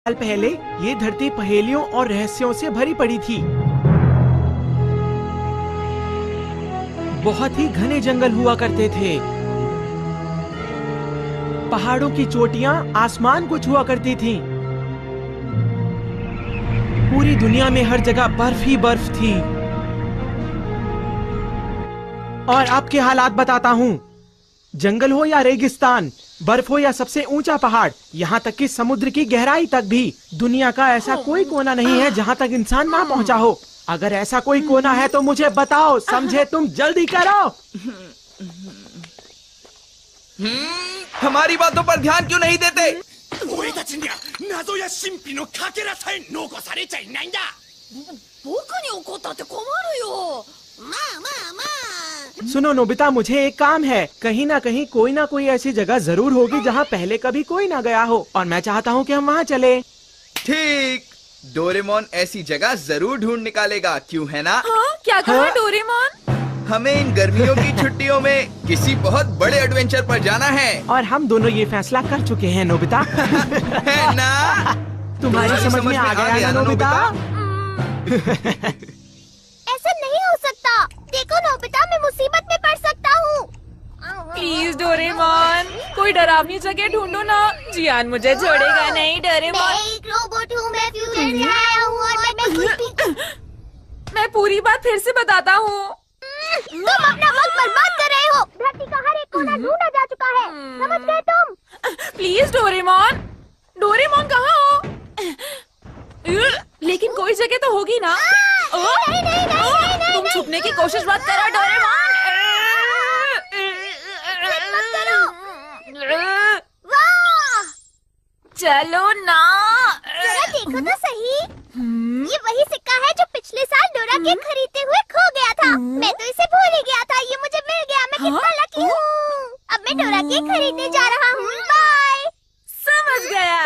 साल पहले ये धरती पहेलियों और रहस्यों से भरी पड़ी थी। बहुत ही घने जंगल हुआ करते थे। पहाड़ों की चोटियां आसमान को छुआ करती थीं। पूरी दुनिया में हर जगह बर्फ ही बर्फ थी। और अब के हालात बताता हूँ। जंगल हो या रेगिस्तान, बर्फ हो या सबसे ऊंचा पहाड़, यहाँ तक कि समुद्र की गहराई तक भी, दुनिया का ऐसा कोई कोना नहीं है जहाँ तक इंसान ना पहुँचा हो। अगर ऐसा कोई कोना है तो मुझे बताओ, समझे? तुम जल्दी करो। हमारी बातों पर ध्यान क्यों नहीं देते? सुनो नोबिता, मुझे एक काम है। कहीं ना कोई ऐसी जगह जरूर होगी जहाँ पहले कभी कोई ना गया हो, और मैं चाहता हूँ कि हम वहाँ चले। ठीक, डोरेमोन ऐसी जगह जरूर ढूंढ निकालेगा, क्यों है ना? क्या कहा डोरेमोन? हमें इन गर्मियों की छुट्टियों में किसी बहुत बड़े एडवेंचर पर जाना है। और हम दोनों ये फैसला कर चुके हैं नोबिता। है ना? तुम्हारी समझ में आ गया ना नोबिता? ऐसा नहीं हो सकता। देखो नोबिता, मैं मुसीबत में पड़ सकता हूँ। प्लीज डोरेमोन, कोई डरावनी जगह ढूंढो ना। जियान मुझे छोड़ेगा नहीं डोरेमोन। मैं एक रोबोट हूँ, मैं फ्यूचर से आया हूँ और मैं कुछ भी... मैं पूरी बात फिर से बताता हूँ। तुम अपना वक्त बर्बाद कर रहे हो। धरती का हर एक कोना ढूंढा जा चुका है, समझ गए तुम? प्लीज डोरेमोन, डोरेमोन कहाँ हो? लेकिन कोई जगह तो होगी ना। नहीं, तुम छुपने की कोशिश मत करो डोरेमोन। वाह! चलो ना। जरा देखो तो सही। ये वही सिक्का है जो पिछले साल डोरा केक खरीदते हुए खो गया था। मैं तो इसे भूल ही गया था। ये मुझे मिल गया। मैं कितना लकी हूँ। अब मैं डोरा केक खरीदने जा रहा हूँ। बाय। समझ गया।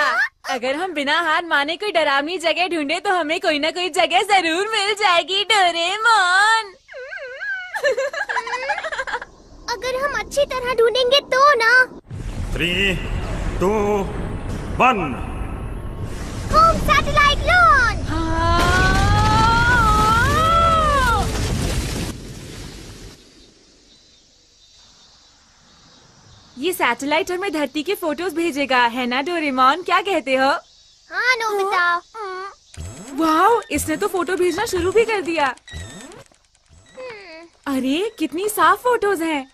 अगर हम बिना हार माने कोई डरावनी जगह ढूंढे तो हमें कोई ना कोई जगह जरूर मिल जाएगी डोरेमोन। अगर हम अच्छी तरह ढूंढेंगे तो ना। 3, 2, 1। Home satellite launch. ये सैटेलाइट हमें धरती के फोटोज भेजेगा, है ना डोरेमोन? क्या कहते हो? हाँ नोबिता। वाह, इसने तो फोटो भेजना शुरू भी कर दिया। अरे कितनी साफ फोटोज हैं।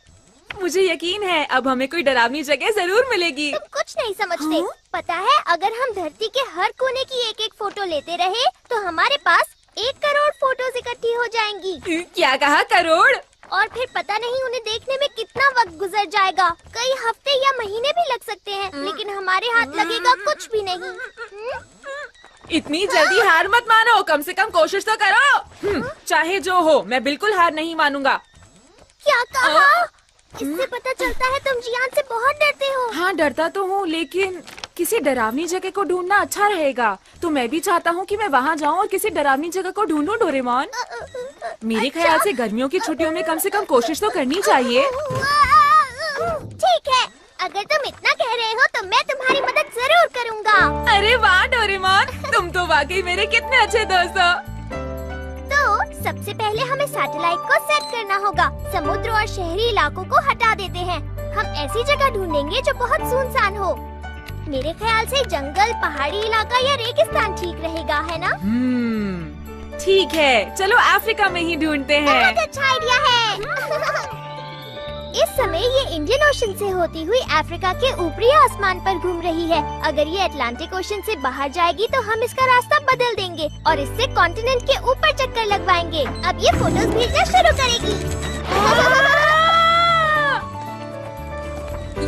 मुझे यकीन है अब हमें कोई डरावनी जगह जरूर मिलेगी। तुम कुछ नहीं समझते। पता है, अगर हम धरती के हर कोने की एक एक फोटो लेते रहे तो हमारे पास 1 करोड़ फोटोज इकट्ठी हो जाएंगी। क्या कहा? करोड़? और फिर पता नहीं उन्हें देखने में कितना वक्त गुजर जाएगा। कई हफ्ते या महीने भी लग सकते हैं, लेकिन हमारे हाथ लगेगा कुछ भी नहीं। इतनी जल्दी हार मत मानो, कम से कम कोशिश तो करो। चाहे जो हो, मैं बिल्कुल हार नहीं मानूंगा। क्या कहा? इससे पता चलता है तुम जियान से बहुत डरते हो। हाँ, डरता तो हूँ, लेकिन किसी डरावनी जगह को ढूंढना अच्छा रहेगा। तो मैं भी चाहता हूँ कि मैं वहाँ जाऊँ और किसी डरावनी जगह को ढूंढूं डोरेमोन। मेरे ख्याल से गर्मियों की छुट्टियों में कम से कम कोशिश तो करनी चाहिए। ठीक है, अगर तुम इतना कह रहे हो तो मैं तुम्हारी मदद जरूर करूँगा। अरे वाह डोरेमोन, तुम तो वाकई मेरे कितने अच्छे दोस्त हो। तो सबसे पहले हमें सैटेलाइट को सेट करना होगा। समुद्र और शहरी इलाकों को हटा देते हैं। हम ऐसी जगह ढूंढेंगे जो बहुत सुनसान हो। मेरे ख्याल से जंगल, पहाड़ी इलाका या रेगिस्तान ठीक रहेगा, है ना? ठीक है, चलो अफ्रीका में ही ढूंढते हैं। बहुत अच्छा आइडिया है। इस समय ये इंडियन ओशन से होती हुई अफ्रीका के ऊपरी आसमान पर घूम रही है। अगर ये अटलांटिक ओशन से बाहर जाएगी तो हम इसका रास्ता बदल देंगे और इससे कॉन्टिनेंट के ऊपर चक्कर लगवाएंगे। अब ये फोटोज भेजना शुरू करेगी।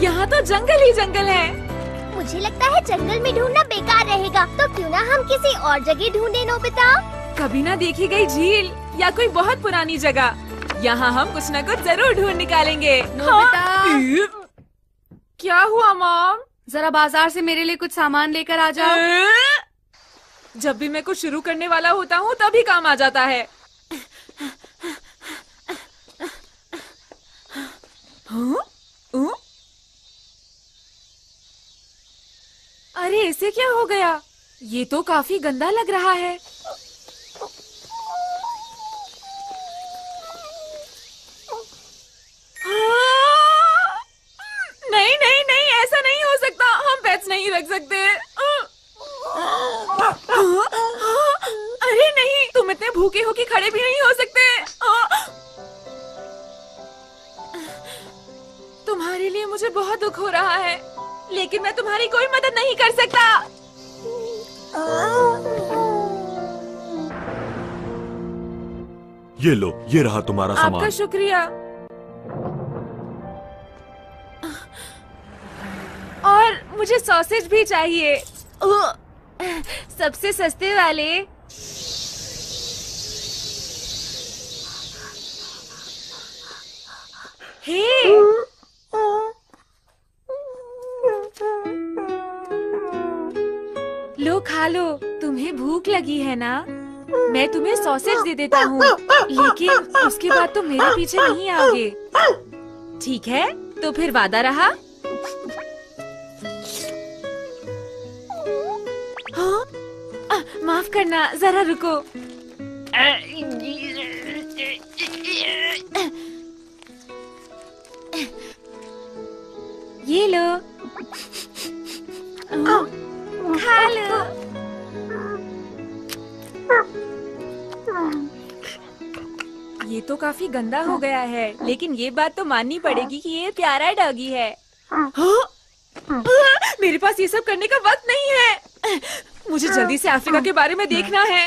यहाँ तो जंगल ही जंगल है। मुझे लगता है जंगल में ढूंढना बेकार रहेगा, तो क्यों ना हम किसी और जगह ढूंढे नोबिता? कभी ना देखी गई झील या कोई बहुत पुरानी जगह। यहाँ हम कुछ न कुछ जरूर ढूंढ निकालेंगे। नोबिता, क्या हुआ मॉम? जरा बाजार से मेरे लिए कुछ सामान लेकर आ जाओ। जब भी मैं कुछ शुरू करने वाला होता हूँ तभी काम आ जाता है। अरे इसे क्या हो गया? ये तो काफी गंदा लग रहा है। नहीं नहीं नहीं, ऐसा नहीं हो सकता। हम पेट्स नहीं रख सकते। अरे नहीं, तुम इतने भूखे हो कि खड़े भी नहीं हो सकते। तुम्हारे लिए मुझे बहुत दुख हो रहा है, लेकिन मैं तुम्हारी कोई मदद नहीं कर सकता। ये लो, ये रहा तुम्हारा आपका सामान। शुक्रिया। और मुझे सॉसेज भी चाहिए। सबसे सस्ते वाले। हे, लो खा लो, तुम्हें भूख लगी है ना? मैं तुम्हें सॉसेज दे देता हूँ, लेकिन उसके बाद तुम मेरे पीछे नहीं आओगे। ठीक है, तो फिर वादा रहा। हाँ? माफ करना, जरा रुको। ये लो, खा लो। ये तो काफी गंदा हो गया है, लेकिन ये बात तो माननी पड़ेगी कि ये प्यारा डॉगी है। हाँ? मेरे पास ये सब करने का वक्त नहीं है। मुझे जल्दी से अफ्रीका के बारे में देखना है।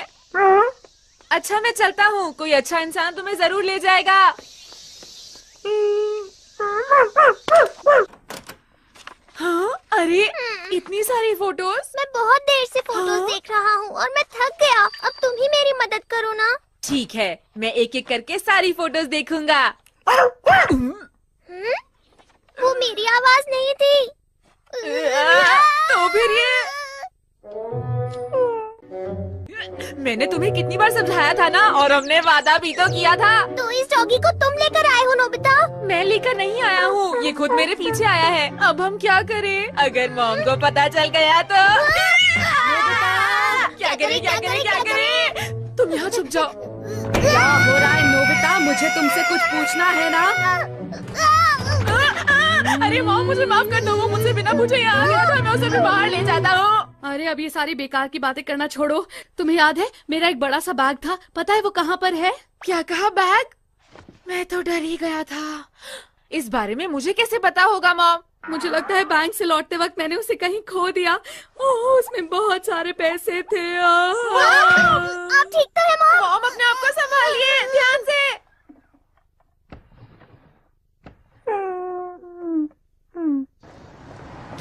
अच्छा, मैं चलता हूँ। कोई अच्छा इंसान तुम्हें जरूर ले जाएगा। हाँ? अरे, इतनी सारी फोटोज। मैं बहुत देर से फोटोज देख रहा हूँ और मैं थक गया। अब तुम ही मेरी मदद करो ना। ठीक है, मैं एक एक करके सारी फोटोज देखूंगा। वो मेरी आवाज नहीं थी। तो फिर ये मैंने तुम्हें कितनी बार समझाया था ना, और हमने वादा भी तो किया था। तो इस डॉगी को तुम लेकर आए हो नोबिता? मैं लेकर नहीं आया हूँ, ये खुद मेरे पीछे आया है। अब हम क्या करें? अगर मॉम को पता चल गया तो क्या करें, क्या करें, क्या करें? तुम यहाँ छुप जाओ। क्या हो रहा है नोबिता? मुझे तुमसे कुछ पूछना है ना। अरे मॉम, मुझे माफ कर दो। वो मुझसे बिना पूछे यहाँ आ गया था। मैं उसे भी बाहर ले जाता हूँ। अरे अब ये सारी बेकार की बातें करना छोड़ो। तुम्हें याद है मेरा एक बड़ा सा बैग था? पता है वो कहाँ पर है? क्या कहा? बैग? मैं तो डर ही गया था। इस बारे में मुझे कैसे पता होगा मॉम? मुझे लगता है बैंक से लौटते वक्त मैंने उसे कहीं खो दिया। ओह, उसमें बहुत सारे पैसे थे। आप ठीक तो है मॉम? मॉम, अपने आप को संभालिए, ध्यान से।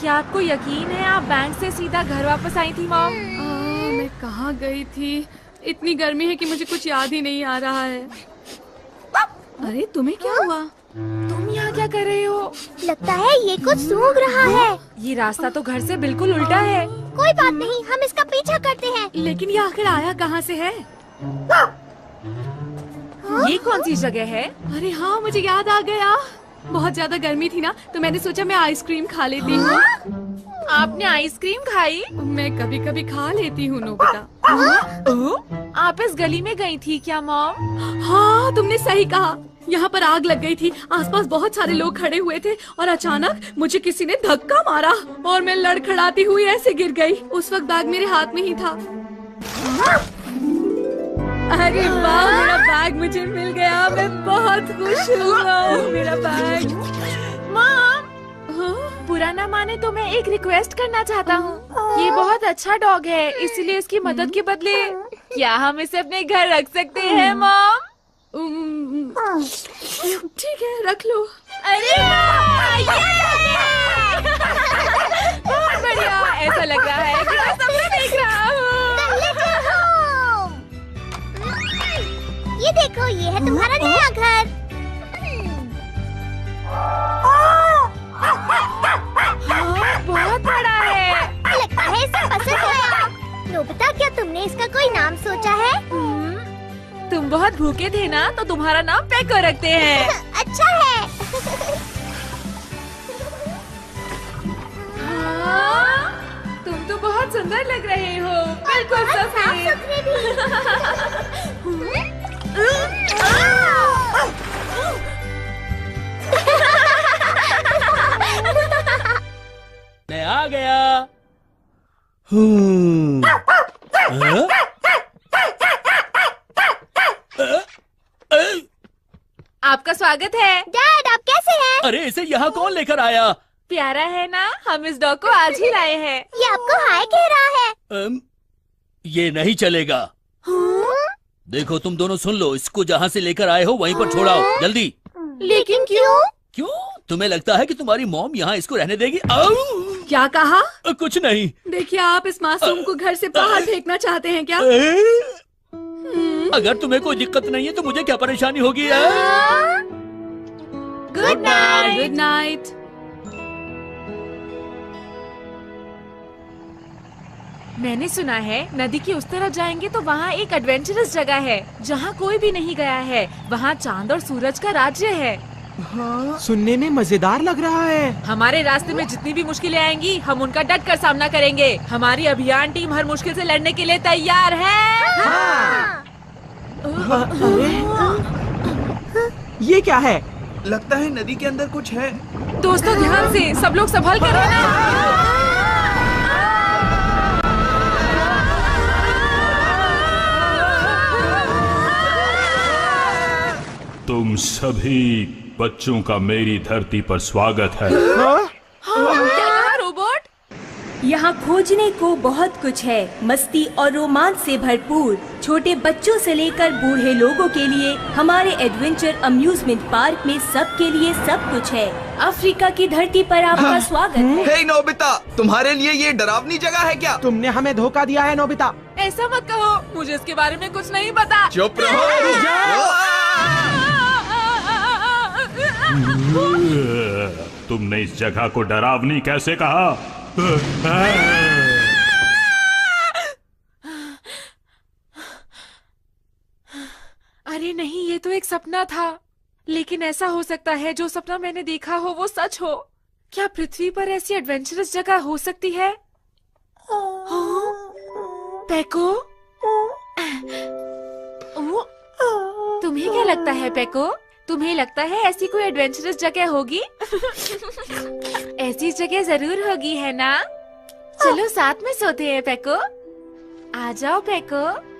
क्या आपको यकीन है आप बैंक से सीधा घर वापस आई थी मॉम? मैं कहाँ गई थी? इतनी गर्मी है कि मुझे कुछ याद ही नहीं आ रहा है। अरे तुम्हें क्या हुआ? तुम यहाँ क्या कर रहे हो? लगता है ये कुछ सूंघ रहा है। ये रास्ता तो घर से बिल्कुल उल्टा है। कोई बात नहीं, हम इसका पीछा करते हैं। लेकिन ये आखिर आया कहाँ से है? ये कौन सी जगह है? अरे हाँ, मुझे याद आ गया। बहुत ज्यादा गर्मी थी ना, तो मैंने सोचा मैं आइसक्रीम खा लेती हूँ। आपने आइसक्रीम खाई? मैं कभी कभी खा लेती हूँ नोबिता। आप इस गली में गई थी क्या मॉम? हाँ, तुमने सही कहा। यहाँ पर आग लग गई थी। आसपास बहुत सारे लोग खड़े हुए थे और अचानक मुझे किसी ने धक्का मारा और मैं लड़खड़ाती हुई ऐसे गिर गई। उस वक्त बैग मेरे हाथ में ही था। अरे वाह, मेरा बैग मुझे मिल गया। मैं बहुत खुश हूँ। मेरा बैग। मॉम, बुरा ना माने तो मैं एक रिक्वेस्ट करना चाहता हूँ। ये बहुत अच्छा डॉग है, इसलिए इसकी मदद के बदले क्या हम इसे अपने घर रख सकते हैं मॉम? ठीक है, रख लो। अरे बहुत बढ़िया। ऐसा लग रहा है कि मैं सपना देख रहा हूँ। ये देखो, ये है तुम्हारा नया घर। हाँ, बहुत बड़ा है। लगता है इसे पसंद आया। नोबिता, क्या तुमने इसका कोई नाम सोचा है? तुम बहुत भूखे थे ना, तो तुम्हारा नाम पैको रखते हैं। अच्छा है। हाँ, तुम तो बहुत सुंदर लग रहे हो, बिल्कुल सफेद। मैं आ गया। आपका स्वागत है। डैड, आप कैसे हैं? अरे इसे यहाँ कौन लेकर आया? प्यारा है ना, हम इस डॉग को आज ही लाए हैं। ये आपको हाय कह रहा है। ये नहीं चलेगा। देखो तुम दोनों सुन लो, इसको जहाँ से लेकर आए हो वहीं पर छोड़ाओ, जल्दी। लेकिन क्यों? क्यों? तुम्हें लगता है कि तुम्हारी मॉम यहाँ इसको रहने देगी? आउ! क्या कहा? कुछ नहीं। देखिए, आप इस मासूम को घर से बाहर फेंकना चाहते हैं क्या? अगर तुम्हें कोई दिक्कत नहीं है तो मुझे क्या परेशानी होगी? Good night. Good night. मैंने सुना है नदी की उस तरफ जाएंगे तो वहाँ एक एडवेंचरस जगह है जहाँ कोई भी नहीं गया है। वहाँ चांद और सूरज का राज्य है। हाँ, सुनने में मजेदार लग रहा है। हमारे रास्ते में जितनी भी मुश्किलें आएंगी हम उनका डट कर सामना करेंगे। हमारी अभियान टीम हर मुश्किल से लड़ने के लिए तैयार है। अरे, ये क्या है? लगता है नदी के अंदर कुछ है। दोस्तों ध्यान से, सब लोग संभल कर रहना। तुम सभी बच्चों का मेरी धरती पर स्वागत है। क्या रोबोट? यहाँ खोजने को बहुत कुछ है, मस्ती और रोमांच से भरपूर। छोटे बच्चों से लेकर बूढ़े लोगों के लिए हमारे एडवेंचर अम्यूजमेंट पार्क में सबके लिए सब कुछ है। अफ्रीका की धरती पर आपका स्वागत है। हे नोबिता, तुम्हारे लिए ये डरावनी जगह है क्या? तुमने हमें धोखा दिया है नोबिता। ऐसा मत कहो, मुझे इसके बारे में कुछ नहीं पता। चुप रहो। तुमने इस जगह को डरावनी कैसे कहा? अरे नहीं, ये तो एक सपना था। लेकिन ऐसा हो सकता है जो सपना मैंने देखा हो वो सच हो। क्या पृथ्वी पर ऐसी एडवेंचरस जगह हो सकती है? पेको, तुम्हें क्या लगता है पेको? तुम्हें लगता है ऐसी कोई एडवेंचरस जगह होगी? ऐसी जगह जरूर होगी, है ना? चलो साथ में सोते हैं पेको। आ जाओ पेको।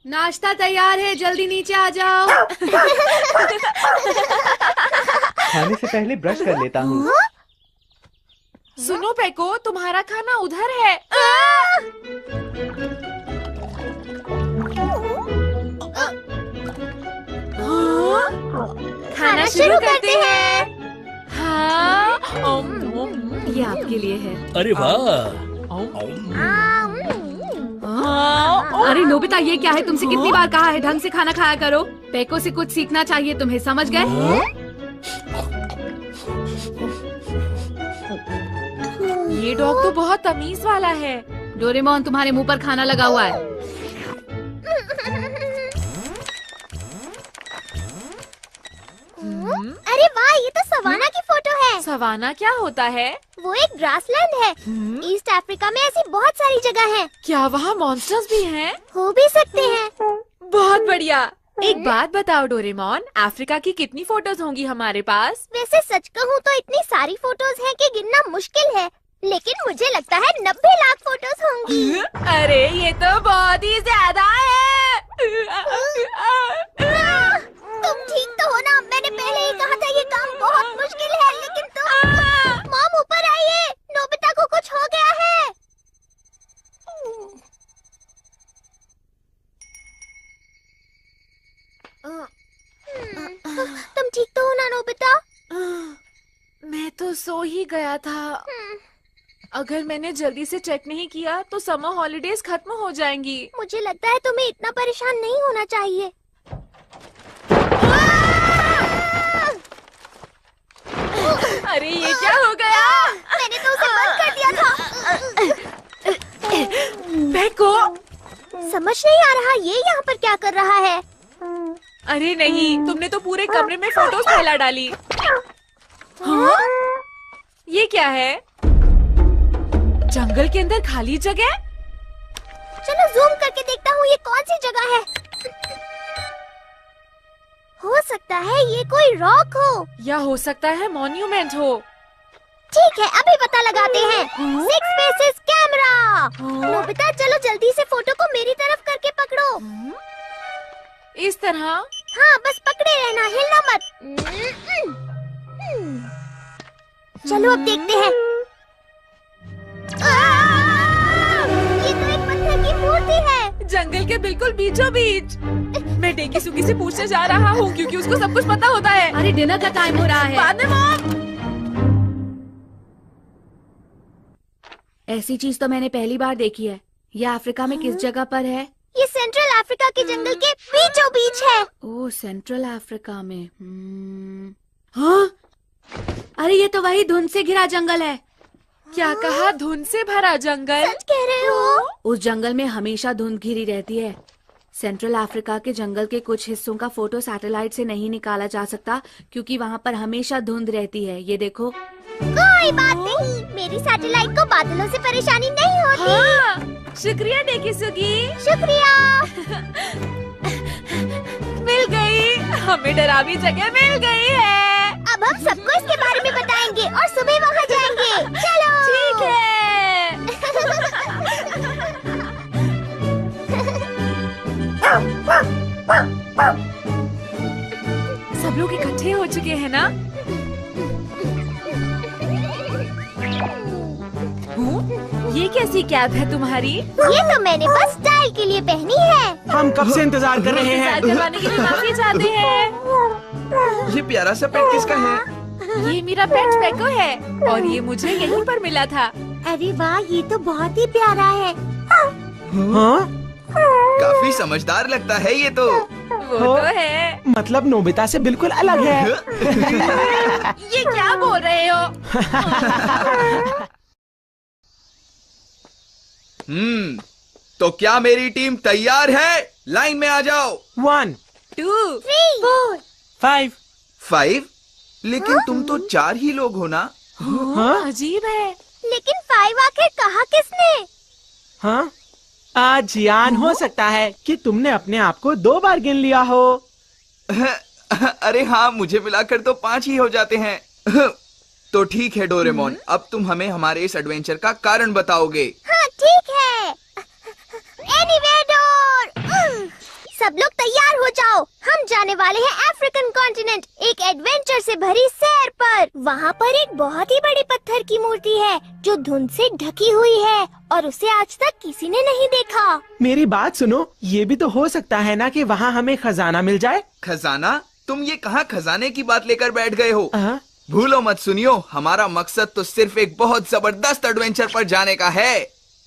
नाश्ता तैयार है, जल्दी नीचे आ जाओ। खाने से पहले ब्रश कर लेता हूँ। सुनो पेको, तुम्हारा खाना उधर है। खाना शुरू करते हैं। हाँ, ये आपके लिए है। अरे वाह! अरे नोबिता, ये क्या है? तुमसे कितनी बार कहा है ढंग से खाना खाया करो। पेको से कुछ सीखना चाहिए तुम्हें, समझ गए? ये डॉग तो बहुत तमीज वाला है। डोरेमोन, तुम्हारे मुंह पर खाना लगा हुआ है। अरे वाह, ये तो सवाना की फोटो है। सवाना क्या होता है? वो एक ग्रासलैंड है। ईस्ट अफ्रीका में ऐसी बहुत सारी जगह हैं। क्या वहाँ मॉन्स्टर्स भी हैं? हो भी सकते हैं। बहुत बढ़िया। एक बात बताओ डोरेमोन, अफ्रीका की कितनी फोटोज होंगी हमारे पास? वैसे सच कहूँ तो इतनी सारी फोटोज हैं कि गिनना मुश्किल है, लेकिन मुझे लगता है 90 लाख फोटोज होंगी। अरे ये तो बहुत ही ज्यादा है। तुम ठीक तो हो ना? मैंने पहले ही कहा था ये काम बहुत मुश्किल है, लेकिन तुम। मॉम, ऊपर आइए, नोबिता को कुछ हो गया है। तुम ठीक तो हो ना नोबिता? मैं तो सो ही गया था। अगर मैंने जल्दी से चेक नहीं किया तो समर हॉलिडेज खत्म हो जाएंगी। मुझे लगता है तुम्हें इतना परेशान नहीं होना चाहिए। अरे ये क्या हो गया? ये यहाँ पर क्या कर रहा है? अरे नहीं, तुमने तो पूरे कमरे में फोटोज फैला डाली। हाँ? ये क्या है? जंगल के अंदर खाली जगह? चलो जूम करके देखता हूँ ये कौन सी जगह है। हो सकता है ये कोई रॉक हो या हो सकता है मॉन्यूमेंट हो। ठीक है, अभी पता लगाते हैं। 6 फेसेस कैमरा। नोबिता चलो जल्दी से फोटो को मेरी तरफ करके पकड़ो। इस तरह? हाँ, बस पकड़े रहना, हिलना मत। चलो अब देखते हैं। ये तो एक पत्थर की मूर्ति है। जंगल के बिल्कुल बीचों बीच। मैं डेकी सुगी से पूछने जा रहा हूँ क्योंकि उसको सब कुछ पता होता है। अरे डिनर का टाइम हो रहा है। बाद में मॉम। ऐसी चीज तो मैंने पहली बार देखी है। ये अफ्रीका में किस जगह पर है? ये सेंट्रल अफ्रीका के जंगल के बीचों बीच है। ओह, सेंट्रल अफ्रीका में। हाँ? अरे ये तो वही धुंध से घिरा जंगल है। क्या कहा? धुंध से भरा जंगल? सच कह रहे हो? उस जंगल में हमेशा धुंध घिरी रहती है। सेंट्रल अफ्रीका के जंगल के कुछ हिस्सों का फोटो सैटेलाइट से नहीं निकाला जा सकता क्योंकि वहाँ पर हमेशा धुंध रहती है। ये देखो। कोई बात नहीं, मेरी सैटेलाइट को बादलों से परेशानी नहीं होती। हाँ, शुक्रिया डेकी सुगी। शुक्रिया। मिल गई, हमें डरावनी जगह मिल गई है। अब हम सबको इसके बारे में बताएंगे और सुबह वहाँ जाएंगे। चलो। ठीक है। सब लोग इकट्ठे हो चुके हैं ना? ये कैसी कैप है तुम्हारी? ये तो मैंने बस स्टाइल के लिए पहनी है। हम कब से इंतजार कर रहे हैं। इंतजार करवाने के लिए माफी चाहते हैं। ये प्यारा सा पेट किसका है? ये मेरा पेट पेको है और ये मुझे यहीं पर मिला था। अरे वाह, ये तो बहुत ही प्यारा है। हाँ? काफी समझदार लगता है ये तो। वो तो है। मतलब नोबिता से बिल्कुल अलग है। ये क्या बोल रहे हो? तो क्या मेरी टीम तैयार है? लाइन में आ जाओ। 1, 2, 3, 4। 5। 5? लेकिन तुम तो 4 ही लोग हो ना? हाँ? अजीब है। लेकिन 5 आखिर कहा किसने? हाँ? आज यान हो सकता है कि तुमने अपने आप को 2 बार गिन लिया हो। अरे हाँ, मुझे मिलाकर तो 5 ही हो जाते हैं। तो ठीक है डोरेमोन, अब तुम हमें हमारे इस एडवेंचर का कारण बताओगे। हाँ ठीक है। Anyway door. सब लोग तैयार हो जाओ, हम जाने वाले हैं अफ्रीकन कॉन्टिनेंट, एक एडवेंचर से भरी सैर पर। वहाँ पर एक बहुत ही बड़ी पत्थर की मूर्ति है जो धुंध से ढकी हुई है और उसे आज तक किसी ने नहीं देखा। मेरी बात सुनो, ये भी तो हो सकता है ना कि वहाँ हमें खजाना मिल जाए। खजाना? तुम ये कहाँ खजाने की बात लेकर बैठ गए हो? हाँ? भूलो मत सुनियो, हमारा मकसद तो सिर्फ एक बहुत जबरदस्त एडवेंचर पर जाने का है।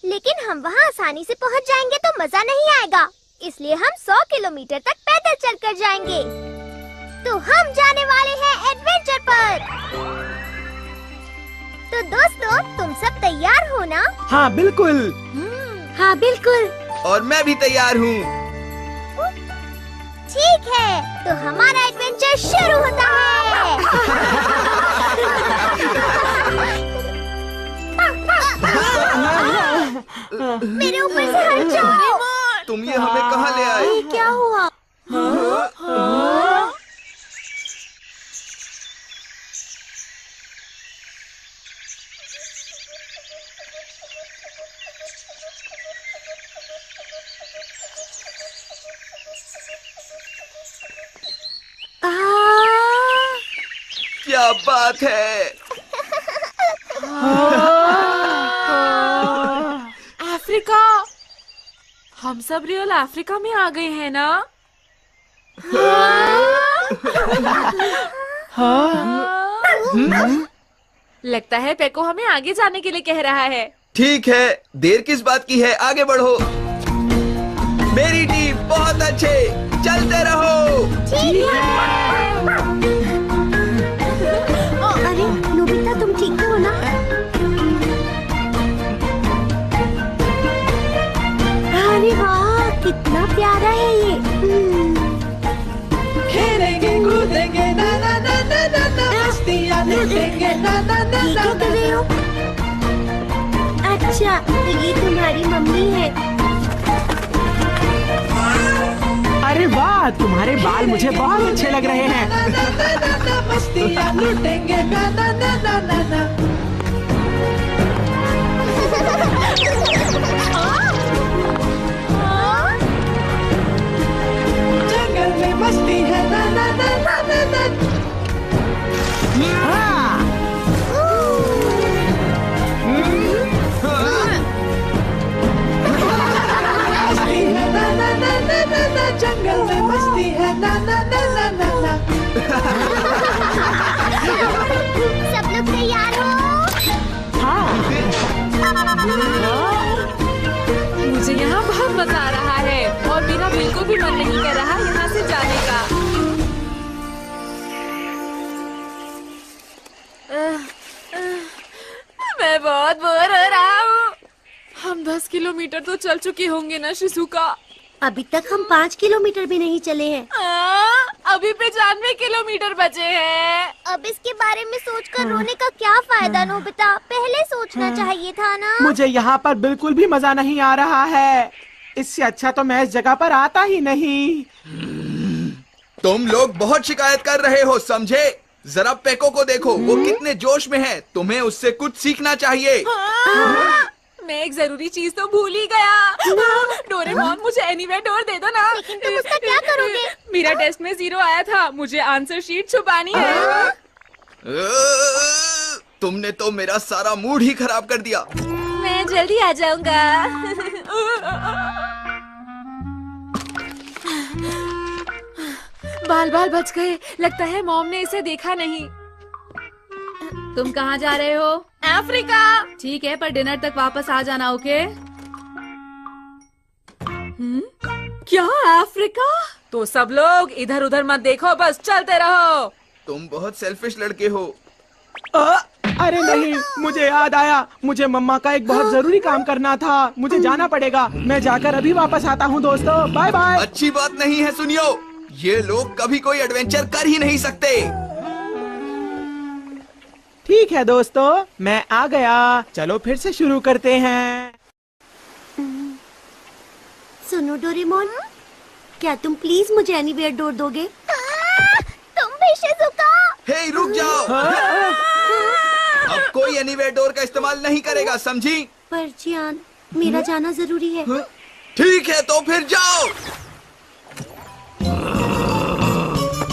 लेकिन हम वहाँ आसानी से पहुँच जाएंगे तो मजा नहीं आएगा, इसलिए हम 100 किलोमीटर तक पैदल चलकर जाएंगे। तो हम जाने वाले हैं एडवेंचर पर। तो दोस्तों, तुम सब तैयार हो ना? हाँ बिल्कुल। हाँ बिल्कुल। और मैं भी तैयार हूँ। ठीक है, तो हमारा एडवेंचर शुरू होता है। मेरे ऊपर से हट जाओ। तुम ये हमें कहाँ ले आए? ये क्या हुआ? क्या बात है? अफ्रीका। हम सब रियल अफ्रीका में आ गए हैं ना? लगता है पेको हमें आगे जाने के लिए कह रहा है। ठीक है, देर किस बात की है, आगे बढ़ो। मेरी टीम बहुत अच्छे, चलते रहो। ठीक है। अरे नोबिता, तुम ठीक हो ना? अरे वाह, कितना प्यारा है ये। खेलेंगे कूदेंगे ना ना ना ना ना ना, मस्तियाँ लूटेंगे ना ना ना ये ना क्या कर रहे हो? अच्छा, तो ये तुम्हारी मम्मी है। अरे वाह, तुम्हारे बाल मुझे बहुत अच्छे लग रहे हैं। ना ना ना ना ना, मस्तियाँ लूटेंगे ना ना ना ना ना ना। जंगल में मस्ती है ना ना ना ना ना ना। मस्ती है ना ना ना ना ना ना, जंगल में मस्ती है ना ना ना ना ना ना। सब लोग तैयार हो? मुझे यहाँ बहुत मजा आ रहा है और मेरा बिल्कुल भी मन नहीं कर रहा यहाँ से जाने का। मैं बहुत बोर हो रहा हूँ। हम 10 किलोमीटर तो चल चुके होंगे ना शिजुका? अभी तक हम 5 किलोमीटर भी नहीं चले हैं। अभी 95 किलोमीटर बचे हैं। अब इसके बारे में सोचकर रोने का क्या फायदा नोबिता? पहले सोचना चाहिए था ना। मुझे यहाँ पर बिल्कुल भी मजा नहीं आ रहा है। इससे अच्छा तो मैं इस जगह पर आता ही नहीं। तुम लोग बहुत शिकायत कर रहे हो, समझे? जरा पेको को देखो, वो कितने जोश में है। तुम्हें उससे कुछ सीखना चाहिए। मैं एक जरूरी चीज तो भूल ही गया। डोरेमोन, मुझे एनीवेयर डोर दे दो ना। लेकिन तुम उसका क्या करोगे? मेरा टेस्ट में 0 आया था, मुझे आंसर शीट छुपानी है। तुमने तो मेरा सारा मूड ही खराब कर दिया। मैं जल्दी आ जाऊंगा। बाल बाल बच गए। लगता है मॉम ने इसे देखा नहीं। तुम कहाँ जा रहे हो? अफ्रीका। ठीक है, पर डिनर तक वापस आ जाना, ओके? क्या अफ्रीका? तो सब लोग इधर उधर मत देखो, बस चलते रहो। तुम बहुत सेल्फिश लड़के हो। अरे नहीं, मुझे याद आया। मुझे मम्मा का एक बहुत जरूरी काम करना था। मुझे जाना पड़ेगा। मैं जाकर अभी वापस आता हूँ दोस्तों। Bye bye. अच्छी बात नहीं है, सुनियो। ये लोग कभी कोई एडवेंचर कर ही नहीं सकते। ठीक है दोस्तों, मैं आ गया। चलो फिर से शुरू करते हैं। सुनो डोरेमोन, क्या तुम प्लीज मुझे एनीवेयर डोर दोगे? तुम भी शिजुका। हे, रुक जाओ। अब कोई एनीवेयर डोर का इस्तेमाल नहीं करेगा, समझी? पर जियान, मेरा जाना जरूरी है। ठीक है, तो फिर जाओ।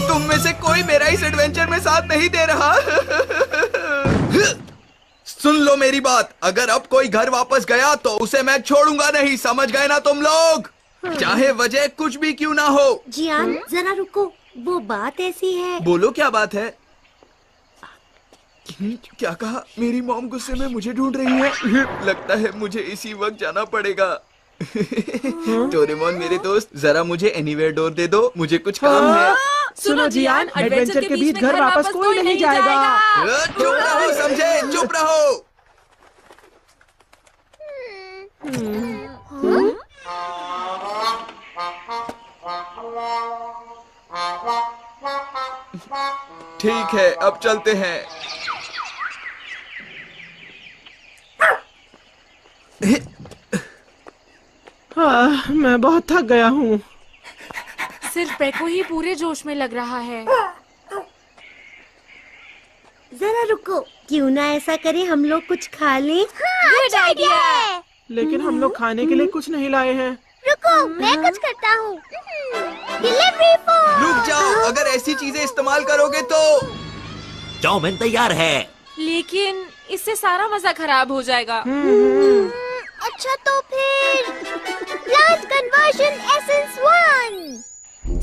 तुम में से कोई मेरा इस एडवेंचर में साथ नहीं दे रहा। सुन लो मेरी बात, अगर अब कोई घर वापस गया तो उसे मैं छोड़ूंगा नहीं, समझ गए ना तुम लोग? चाहे वजह कुछ भी क्यों ना हो। जियान, जरा रुको। वो बात ऐसी है। बोलो, क्या बात है? क्या कहा? मेरी मॉम गुस्से में मुझे ढूंढ रही है। लगता है मुझे इसी वक्त जाना पड़ेगा। डोरेमोन मेरे दोस्त, जरा मुझे एनीवेयर डोर दे दो, मुझे कुछ काम है। सुनो जियान, एडवेंचर के बीच घर वापस कोई नहीं जाएगा। चुप रहो, समझे? चुप रहो। ठीक है, अब चलते हैं। मैं बहुत थक गया हूँ। सिर्फ पेको ही पूरे जोश में लग रहा है। जरा रुको, क्यों ना ऐसा करें, हम लोग कुछ खा लें? Good idea. लेकिन हम लोग खाने के लिए कुछ नहीं लाए हैं। रुको, मैं कुछ करता हूँ। Delivery for. रुक जाओ, अगर ऐसी चीजें इस्तेमाल करोगे तो। चाउमीन तैयार है। लेकिन इससे सारा मजा खराब हो जाएगा। अच्छा, तो फिर प्लांट कन्वर्जन एसेंस 1।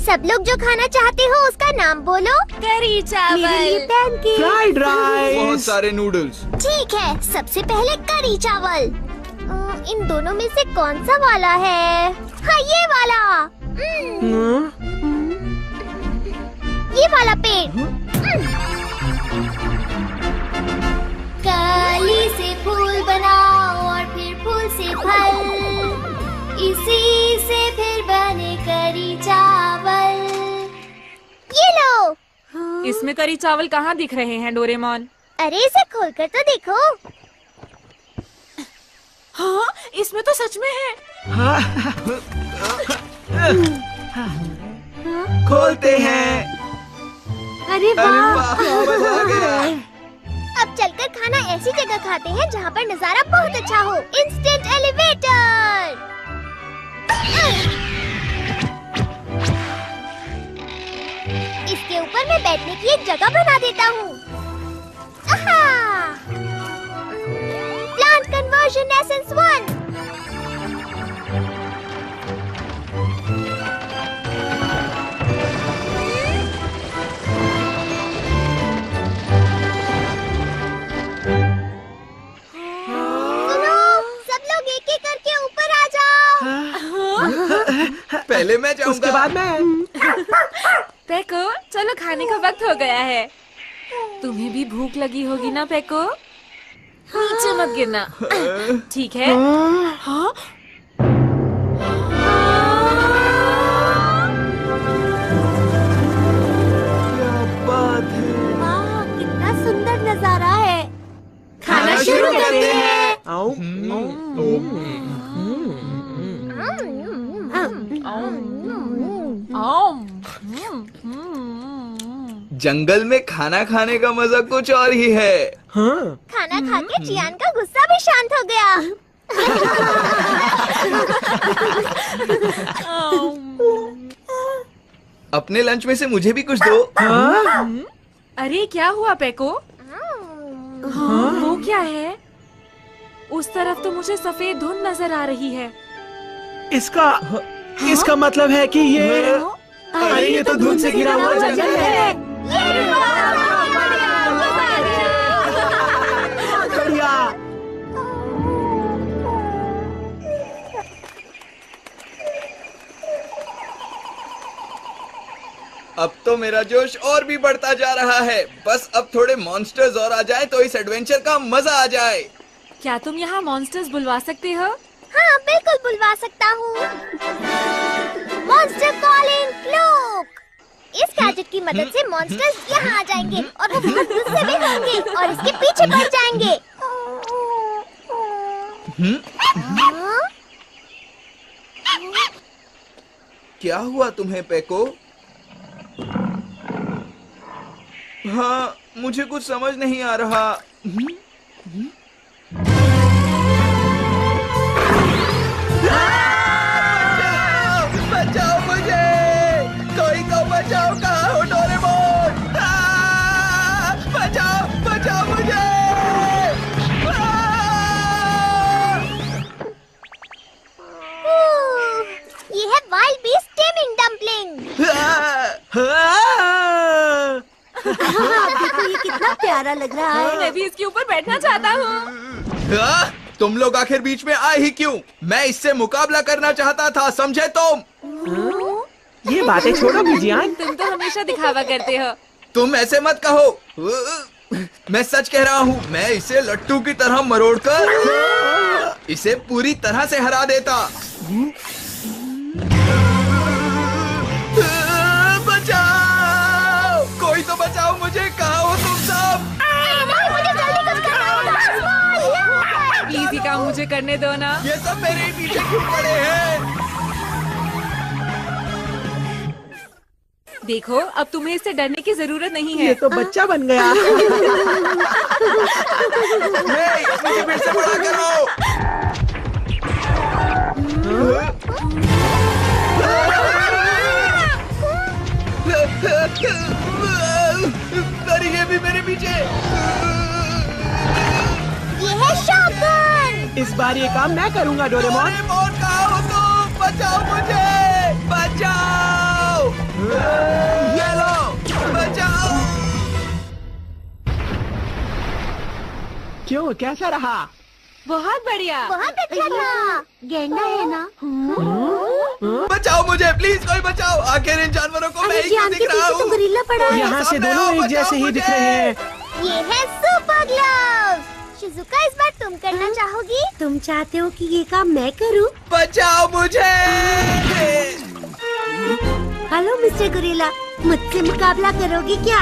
सब लोग जो खाना चाहते हो उसका नाम बोलो। करी चावल। मेरे लिए पैनकेक। फ्राइड बहुत राइस। सारे नूडल्स। ठीक है, सबसे पहले करी चावल। इन दोनों में से कौन सा वाला है? हाँ, ये वाला। ये वाला पेड़। कली से फूल बनाओ और फिर फूल से फल, इसी से फिर इसमें करी चावल कहाँ दिख रहे हैं डोरेमोन? अरे इसे खोलकर तो देखो। हाँ, इसमें तो सच में है। खोलते हैं। अरे वाह, मजा आ गया। अब चलकर खाना ऐसी जगह खाते हैं जहाँ पर नजारा बहुत अच्छा हो। Instant elevator. इसके ऊपर मैं बैठने की एक जगह बना देता हूँ। Plant conversion essence 1। पहले मैं जाऊंगा। उसके बाद मैं। पेको, चलो खाने का वक्त हो गया है। तुम्हें भी भूख लगी होगी ना पेको? नीचे मत गिरना, ठीक है? हाँ? वाह, कितना सुंदर नजारा है। खाना शुरू करते हैं। जंगल में खाना खाने का मजा कुछ और ही है। हाँ। खाना खा के चियान का गुस्सा भी शांत हो गया। अपने लंच में से मुझे भी कुछ दो। अरे क्या हुआ पेको? हाँ, वो क्या है? उस तरफ तो मुझे सफेद धुंध नजर आ रही है। इसका मतलब है कि ये अरे ये तो धुंध से घिरा हुआ जंगल है। बढ़िया। अब तो मेरा जोश और भी बढ़ता जा रहा है। बस अब थोड़े मॉन्स्टर्स और आ जाएं तो इस एडवेंचर का मजा आ जाए। क्या तुम यहाँ मॉन्स्टर्स बुलवा सकते हो? हाँ, बिल्कुल बुलवा सकता हूँ। Monster calling cloak. इस गैजेट की मदद से मॉन्स्टर्स यहाँ आ जाएंगे और वो बहुत गुस्से में होंगे और इसके पीछे पड़ जाएंगे। क्या हुआ तुम्हें पेको? हाँ, मुझे कुछ समझ नहीं आ रहा। बचाओ मुझे, कोई तो बचाओ। कहाँ हो डोरेमोन? बचाओ बचाओ मुझे। ये है वाइल्ड बीस्ट टेमिंग डम्पलिंग। देखो ये कितना प्यारा लग रहा है। मैं भी इसके ऊपर बैठना चाहता हूँ। तुम लोग आखिर बीच में आए ही क्यों? मैं इससे मुकाबला करना चाहता था, समझे तुम? ये बातें छोड़ो भिजियान। तुम तो हमेशा दिखावा करते हो। तुम ऐसे मत कहो। मैं सच कह रहा हूँ। मैं इसे लट्टू की तरह मरोड़कर इसे पूरी तरह से हरा देता। बचाओ, कोई तो बचाओ मुझे। कहाँ हो तुम सब? प्लीज ये काम मुझे करने दो ना। ये सब मेरे पीछे क्यों पड़े हैं? देखो, अब तुम्हें इससे डरने की जरूरत नहीं है। ये तो बच्चा बन गया। मुझे फिर से बड़ा करो। ये भी मेरे पीछे। ये है शॉटगन। इस बार ये काम मैं करूंगा डोरेमोन। कहाँ हो तुम? बचाओ मुझे, बचाओ। ये लो, बचाओ। क्यों, कैसा रहा? बहुत बढ़िया। बहुत अच्छा था। गेंडा है ना? बचाओ मुझे, प्लीज कोई बचाओ। आखिर इन जानवरों को मैं ही क्यों दिख रहा हूँ? गोरिल्ला पड़ा है। यहाँ से दोनों एक जैसे ही दिख रहे हैं। ये है सुपर ग्लव्स। शिजुका, इस बार तुम करना चाहोगी? तुम चाहते हो कि ये काम मैं करूं? बचाओ मुझे। हेलो मिस्टर गोरिल्ला, मुझसे मुकाबला करोगी क्या?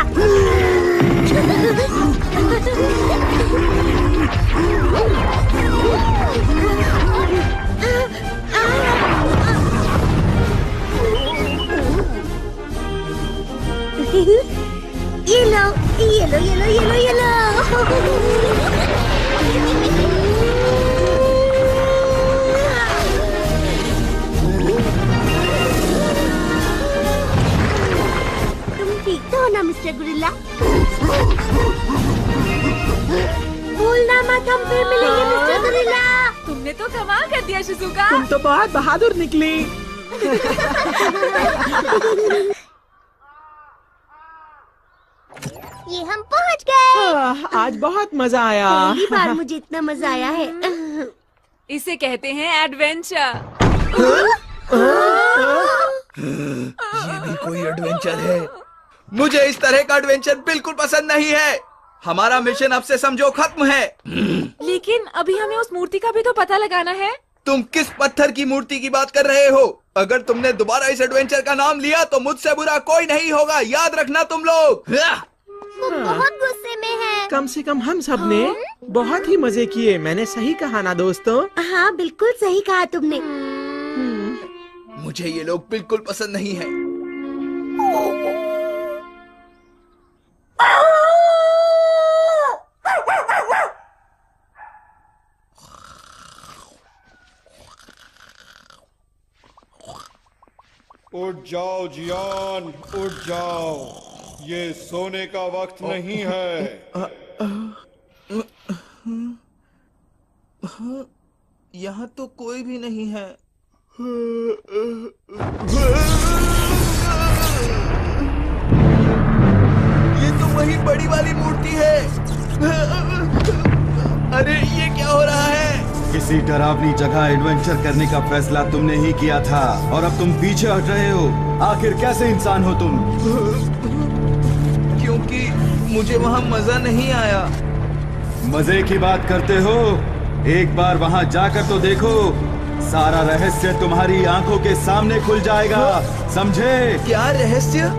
ये लो, ये लो, ये लो, ये लो, ये लो। ठीक तो हो ना मिस्टर गोरिल्ला? भूलना मत, हम फिर मिलेंगे मिस्टर गोरिल्ला। तुमने तो कमाल कर दिया शिजुका। तुम तो बहुत बहादुर निकली। ये हम पहुंच गए। आज बहुत मजा आया। पहली बार मुझे इतना मजा आया है। इसे कहते हैं एडवेंचर। ये भी कोई एडवेंचर है? मुझे इस तरह का एडवेंचर बिल्कुल पसंद नहीं है। हमारा मिशन अब से समझो खत्म है। लेकिन अभी हमें उस मूर्ति का भी तो पता लगाना है। तुम किस पत्थर की मूर्ति की बात कर रहे हो? अगर तुमने दोबारा इस एडवेंचर का नाम लिया तो मुझसे बुरा कोई नहीं होगा, याद रखना तुम लोग। वो बहुत गुस्से में है। कम से कम हम सब ने बहुत ही मजे किए। मैंने सही कहा ना दोस्तों? हाँ बिल्कुल सही कहा तुमने। मुझे ये लोग बिल्कुल पसंद नहीं है। उठ जाओ जियान, उठ जाओ। ये सोने का वक्त नहीं है। यहाँ तो कोई भी नहीं है। ये तो वही बड़ी वाली मूर्ति है। अरे ये क्या हो रहा है? किसी डरावनी जगह एडवेंचर करने का फैसला तुमने ही किया था और अब तुम पीछे हट रहे हो। आखिर कैसे इंसान हो तुम? क्योंकि मुझे वहाँ मजा नहीं आया। मजे की बात करते हो? एक बार वहाँ जाकर तो देखो, सारा रहस्य तुम्हारी आंखों के सामने खुल जाएगा, समझे? क्या रहस्य?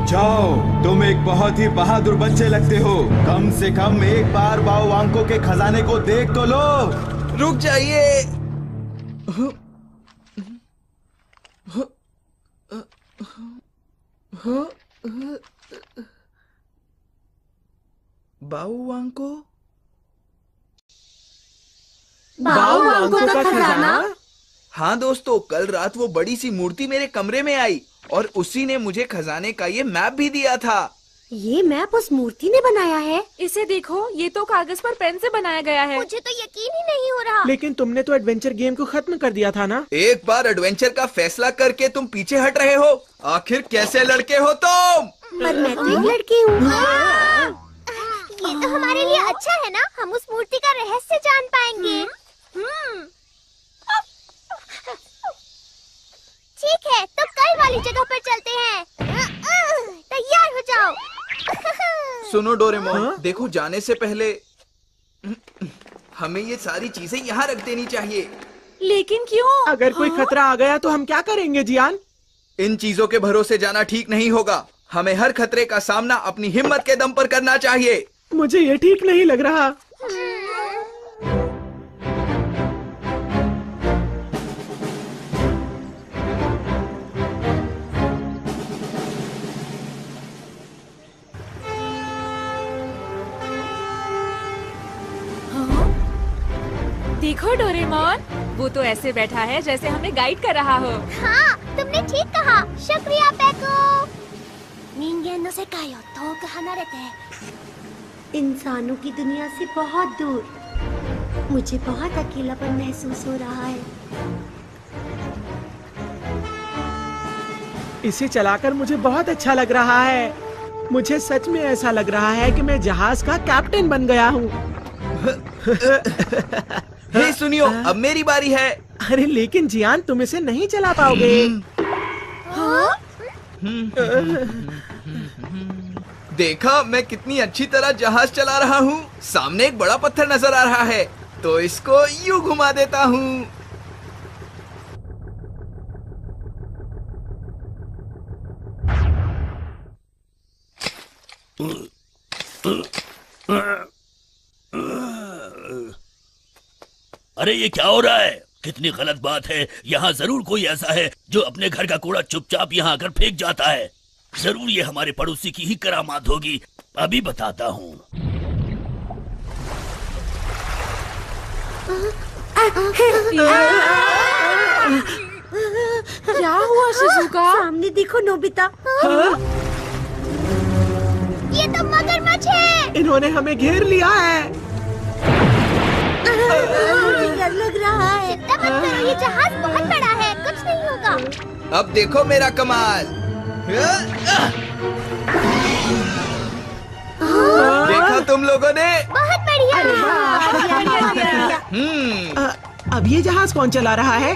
जाओ, तुम एक बहुत ही बहादुर बच्चे लगते हो। कम से कम एक बार बाओ आंखों के खजाने को देख तो लो। रुक जाइए। बाओ आंको? बाओ आंखों का खजाना? हाँ दोस्तों, कल रात वो बड़ी सी मूर्ति मेरे कमरे में आई और उसी ने मुझे खजाने का ये मैप भी दिया था। ये मैप उस मूर्ति ने बनाया है? इसे देखो, ये तो कागज पर पेन से बनाया गया है। मुझे तो यकीन ही नहीं हो रहा। लेकिन तुमने तो एडवेंचर गेम को खत्म कर दिया था ना? एक बार एडवेंचर का फैसला करके तुम पीछे हट रहे हो। आखिर कैसे लड़के हो तुम? पर मैं तो एक लड़की हूँ। ये तो हमारे लिए अच्छा है ना, हम उस मूर्ति का रहस्य जान पाएंगे। ठीक है, तो कल वाली जगह पर चलते हैं। तैयार हो जाओ। सुनो डोरेमोन, देखो जाने से पहले हमें ये सारी चीजें यहाँ रख देनी चाहिए। लेकिन क्यों? अगर कोई खतरा आ गया तो हम क्या करेंगे जियान? इन चीजों के भरोसे जाना ठीक नहीं होगा। हमें हर खतरे का सामना अपनी हिम्मत के दम पर करना चाहिए। मुझे ये ठीक नहीं लग रहा। देखो डोरेमोन, वो तो ऐसे बैठा है जैसे हमें गाइड कर रहा हो। हाँ, तुमने ठीक कहा। शुक्रिया पेको। नींगेन से कायो तो हनारेते हैं। इंसानों की दुनिया से बहुत दूर। मुझे बहुत अकेलापन महसूस हो रहा है। इसे चलाकर मुझे बहुत अच्छा लग रहा है। मुझे सच में ऐसा लग रहा है कि मैं जहाज का कैप्टन बन गया हूँ। हे सुनियो, अब मेरी बारी है। अरे लेकिन जियान, तुम इसे नहीं चला पाओगे। देखा मैं कितनी अच्छी तरह जहाज चला रहा हूँ। सामने एक बड़ा पत्थर नजर आ रहा है, तो इसको यूं घुमा देता हूँ। अरे ये क्या हो रहा है? कितनी गलत बात है। यहाँ जरूर कोई ऐसा है जो अपने घर का कूड़ा चुपचाप यहाँ आकर फेंक जाता है। जरूर ये हमारे पड़ोसी की ही करामात होगी। अभी बताता हूँ। क्या हुआ शिजुका? सामने देखो नोबिता। ये तो मगरमच्छ है। इन्होंने हमें घेर लिया है। मुझे डर लग रहा है। चिंता मत करो, ये जहाज बहुत बड़ा है, कुछ नहीं होगा। अब देखो मेरा कमाल। देखा तुम लोगों ने? बहुत बढ़िया। अब ये जहाज कौन चला रहा है?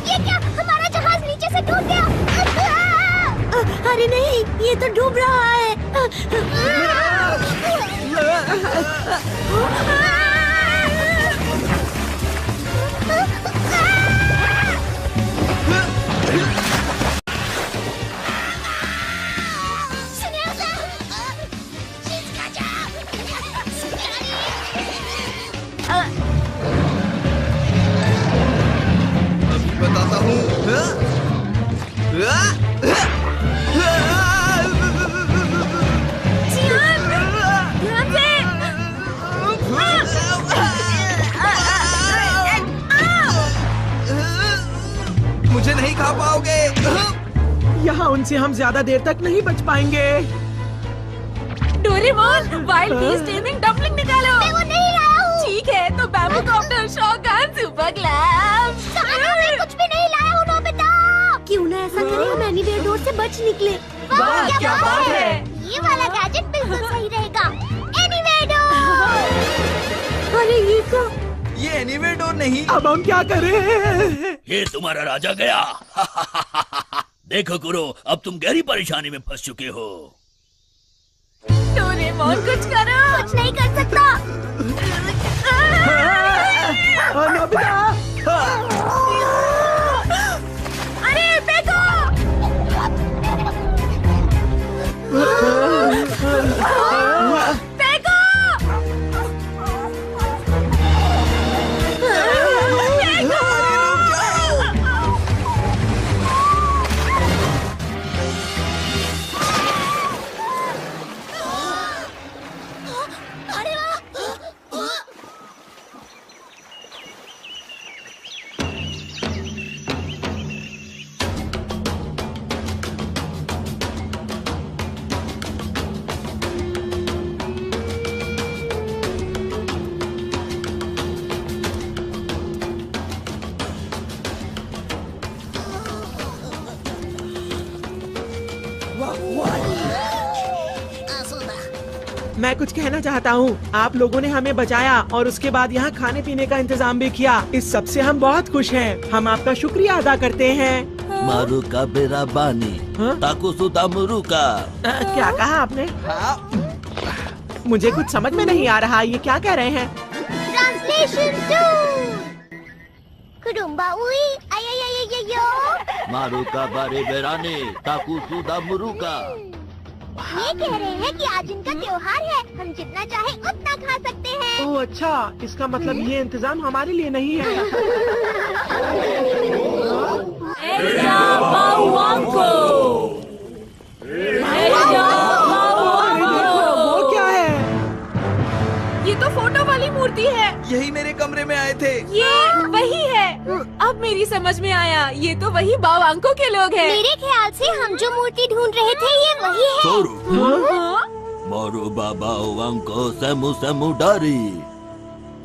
ये क्या? हमारा जहाज नीचे से टूट गया। अरे नहीं, ये तो डूब रहा है। अभी बताता हूँ। मुझे नहीं खा पाओगे। यहाँ उनसे हम ज्यादा देर तक नहीं बच पाएंगे। Doraemon, wild beast taming dumpling निकालो। मैं वो नहीं लाया हूँ। ठीक है, तो bamboo copter, shotgun, super glams. मैं कुछ भी नहीं लाया हूँ नोबिता। क्यों ना ऐसा करें, हम एनीवेयर डोर से बच निकले। वाह, क्या बात है। ये वाला गैजेट बिल्कुल सही रहेगा। Anywhere door. अरे ये क्या? ये एनीवेयर डोर नहीं। अब हम क्या करें? ये तुम्हारा राजा गया। देखो गुरु, अब तुम गहरी परेशानी में फंस चुके हो। डोरेमोन कुछ करो। कुछ नहीं कर सकता। अरे फेंको। फेंको। मैं कुछ कहना चाहता हूँ। आप लोगों ने हमें बचाया और उसके बाद यहाँ खाने पीने का इंतजाम भी किया। इस सब से हम बहुत खुश हैं। हम आपका शुक्रिया अदा करते हैं। मारुका बेराबानी ताकुसुदा मुरुका। क्या कहा आपने? मुझे कुछ समझ में नहीं आ रहा। ये क्या कह रहे हैं? ट्रांसलेशन 2। कुडुम्बा उई आयो। मारुका बारे बेरानी ताकुसुदा मुरुका। ये कह रहे हैं कि आज इनका त्योहार है, हम जितना चाहे उतना खा सकते हैं। ओह अच्छा, इसका मतलब ये इंतजाम हमारे लिए नहीं है। वो क्या है? ये तो फोटो वाली मूर्ति है। यही मेरे कमरे में आए थे। ये वही है। अब मेरी समझ में आया, ये तो वही बावांको के लोग हैं। मेरे ख्याल से हम जो मूर्ति ढूंढ रहे थे ये वही है। मारो बाबा वांको समु समु डारी।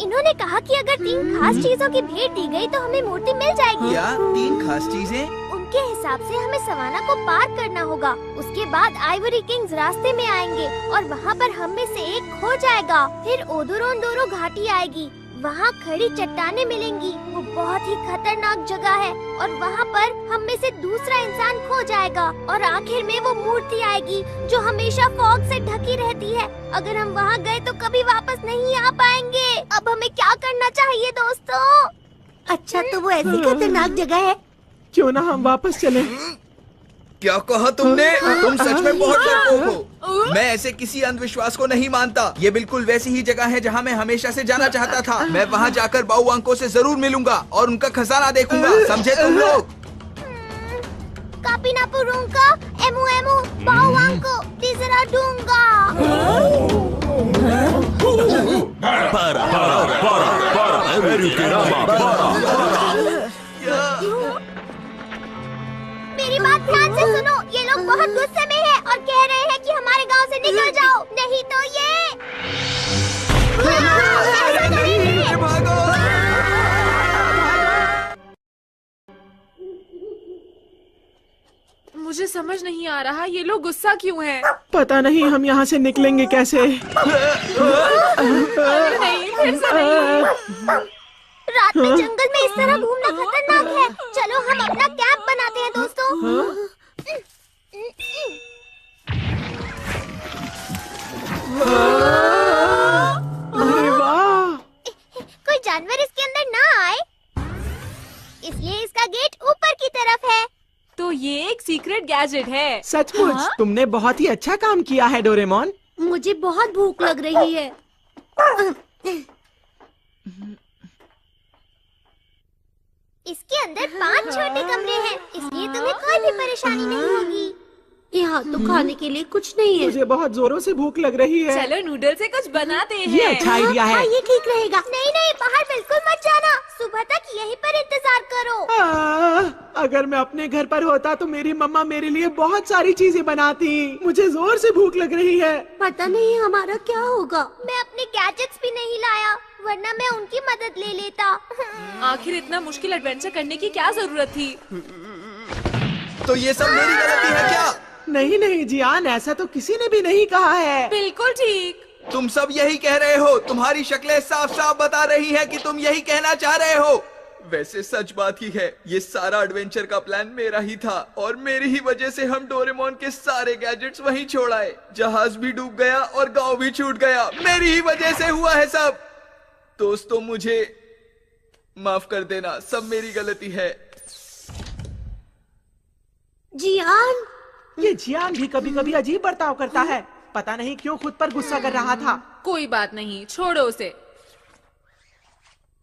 इन्होंने कहा कि अगर 3 खास चीजों की भेंट दी गई तो हमें मूर्ति मिल जाएगी। क्या 3 खास चीजें? उनके हिसाब से हमें सवाना को पार करना होगा। उसके बाद आइवरी किंग्स रास्ते में आएंगे और वहाँ पर हम में से एक खो जाएगा। फिर ओदुरोंदोरो घाटी आएगी। वहाँ खड़ी चट्टानें मिलेंगी। वो बहुत ही खतरनाक जगह है और वहाँ पर हम में से दूसरा इंसान खो जाएगा और आखिर में वो मूर्ति आएगी जो हमेशा फॉग से ढकी रहती है। अगर हम वहाँ गए तो कभी वापस नहीं आ पाएंगे। अब हमें क्या करना चाहिए दोस्तों? अच्छा, तो वो ऐसी खतरनाक जगह है। क्यों ना हम वापस चले? क्या कहा तुमने? तुम सच में बहुत डरपोक हो। मैं ऐसे किसी अंधविश्वास को नहीं मानता। ये बिल्कुल वैसी ही जगह है जहाँ मैं हमेशा से जाना चाहता था। मैं वहाँ जाकर बाउवांको से जरूर मिलूंगा और उनका खजाना देखूंगा। समझे तुम लोग? कापिनापुरुंका, एमू एमू, बाउवांको, तीसरा डूंगा। मेरी बात ध्यान से सुनो। ये लोग बहुत गुस्से में हैं और कह रहे हैं कि हमारे गांव से निकल जाओ, नहीं तो ये भागो! मुझे समझ नहीं आ रहा ये लोग गुस्सा क्यों हैं? पता नहीं हम यहाँ से निकलेंगे कैसे। नहीं, फिर से नहीं। रात में जंगल में इस तरह घूमना खतरनाक है। चलो हम अपना कैंप बनाते हैं दोस्तों। अरे वाह! कोई जानवर इसके अंदर ना आए, इसलिए इसका गेट ऊपर की तरफ है। तो ये एक सीक्रेट गैजेट है। सचमुच तुमने बहुत ही अच्छा काम किया है डोरेमोन। मुझे बहुत भूख लग रही है। इसके अंदर 5 छोटे कमरे हैं, इसलिए तुम्हें कोई भी परेशानी नहीं होगी। यहाँ तो खाने के लिए कुछ नहीं है। मुझे बहुत जोरों से भूख लग रही है। चलो नूडल से कुछ बनाते हैं। ये अच्छा आइडिया है। ये ठीक रहेगा। नहीं नहीं, बाहर बिल्कुल मत जाना। सुबह तक यहीं पर इंतजार करो। अगर मैं अपने घर पर होता तो मेरी मम्मा मेरे लिए बहुत सारी चीजें बनाती। मुझे जोर से भूख लग रही है। पता नहीं हमारा क्या होगा। मैं अपने गैजेट्स भी नहीं लाया, वरना मैं उनकी मदद ले लेता। आखिर इतना मुश्किल एडवेंचर करने की क्या जरूरत थी? तो ये सब मेरी गलती है क्या? नहीं नहीं जियान, ऐसा तो किसी ने भी नहीं कहा है। बिल्कुल ठीक। तुम सब यही कह रहे हो। तुम्हारी शक्लें साफ साफ बता रही हैं कि तुम यही कहना चाह रहे हो। वैसे सच बात ही है, ये सारा एडवेंचर का प्लान मेरा ही था और मेरी ही वजह से हम डोरेमोन के सारे गैजेट्स वहीं छोड़ आए। जहाज भी डूब गया और गांव भी छूट गया। मेरी ही वजह से हुआ है सब। दोस्तों मुझे माफ कर देना, सब मेरी गलती है। जियान, ये जियान भी कभी कभी अजीब बर्ताव करता है। पता नहीं क्यों खुद पर गुस्सा कर रहा था। कोई बात नहीं, छोड़ो उसे।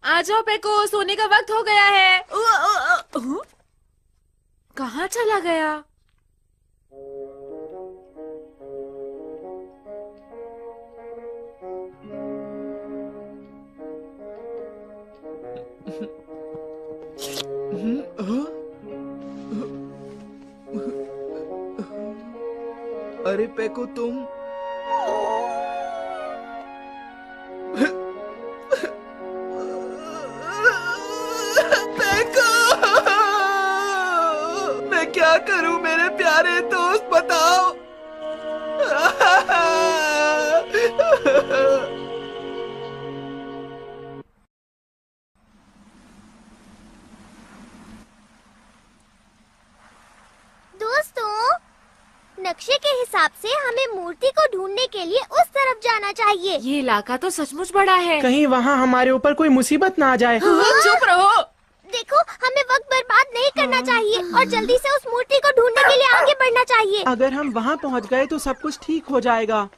आ जाओ पेको, सोने का वक्त हो गया है। कहाँ चला गया? अरे पेको तुम पेको, मैं क्या करूं मेरे प्यारे दोस्त, बताओ। दोस्तों, नक्शे के हिसाब से हमें मूर्ति को ढूंढने के लिए उस तरफ जाना चाहिए। ये इलाका तो सचमुच बड़ा है। कहीं वहाँ हमारे ऊपर कोई मुसीबत ना आ जाए। चुप रहो। देखो, हमें वक्त बर्बाद नहीं करना चाहिए और जल्दी से उस मूर्ति को ढूंढने के लिए आगे बढ़ना चाहिए। अगर हम वहाँ पहुँच गए तो सब कुछ ठीक हो जाएगा।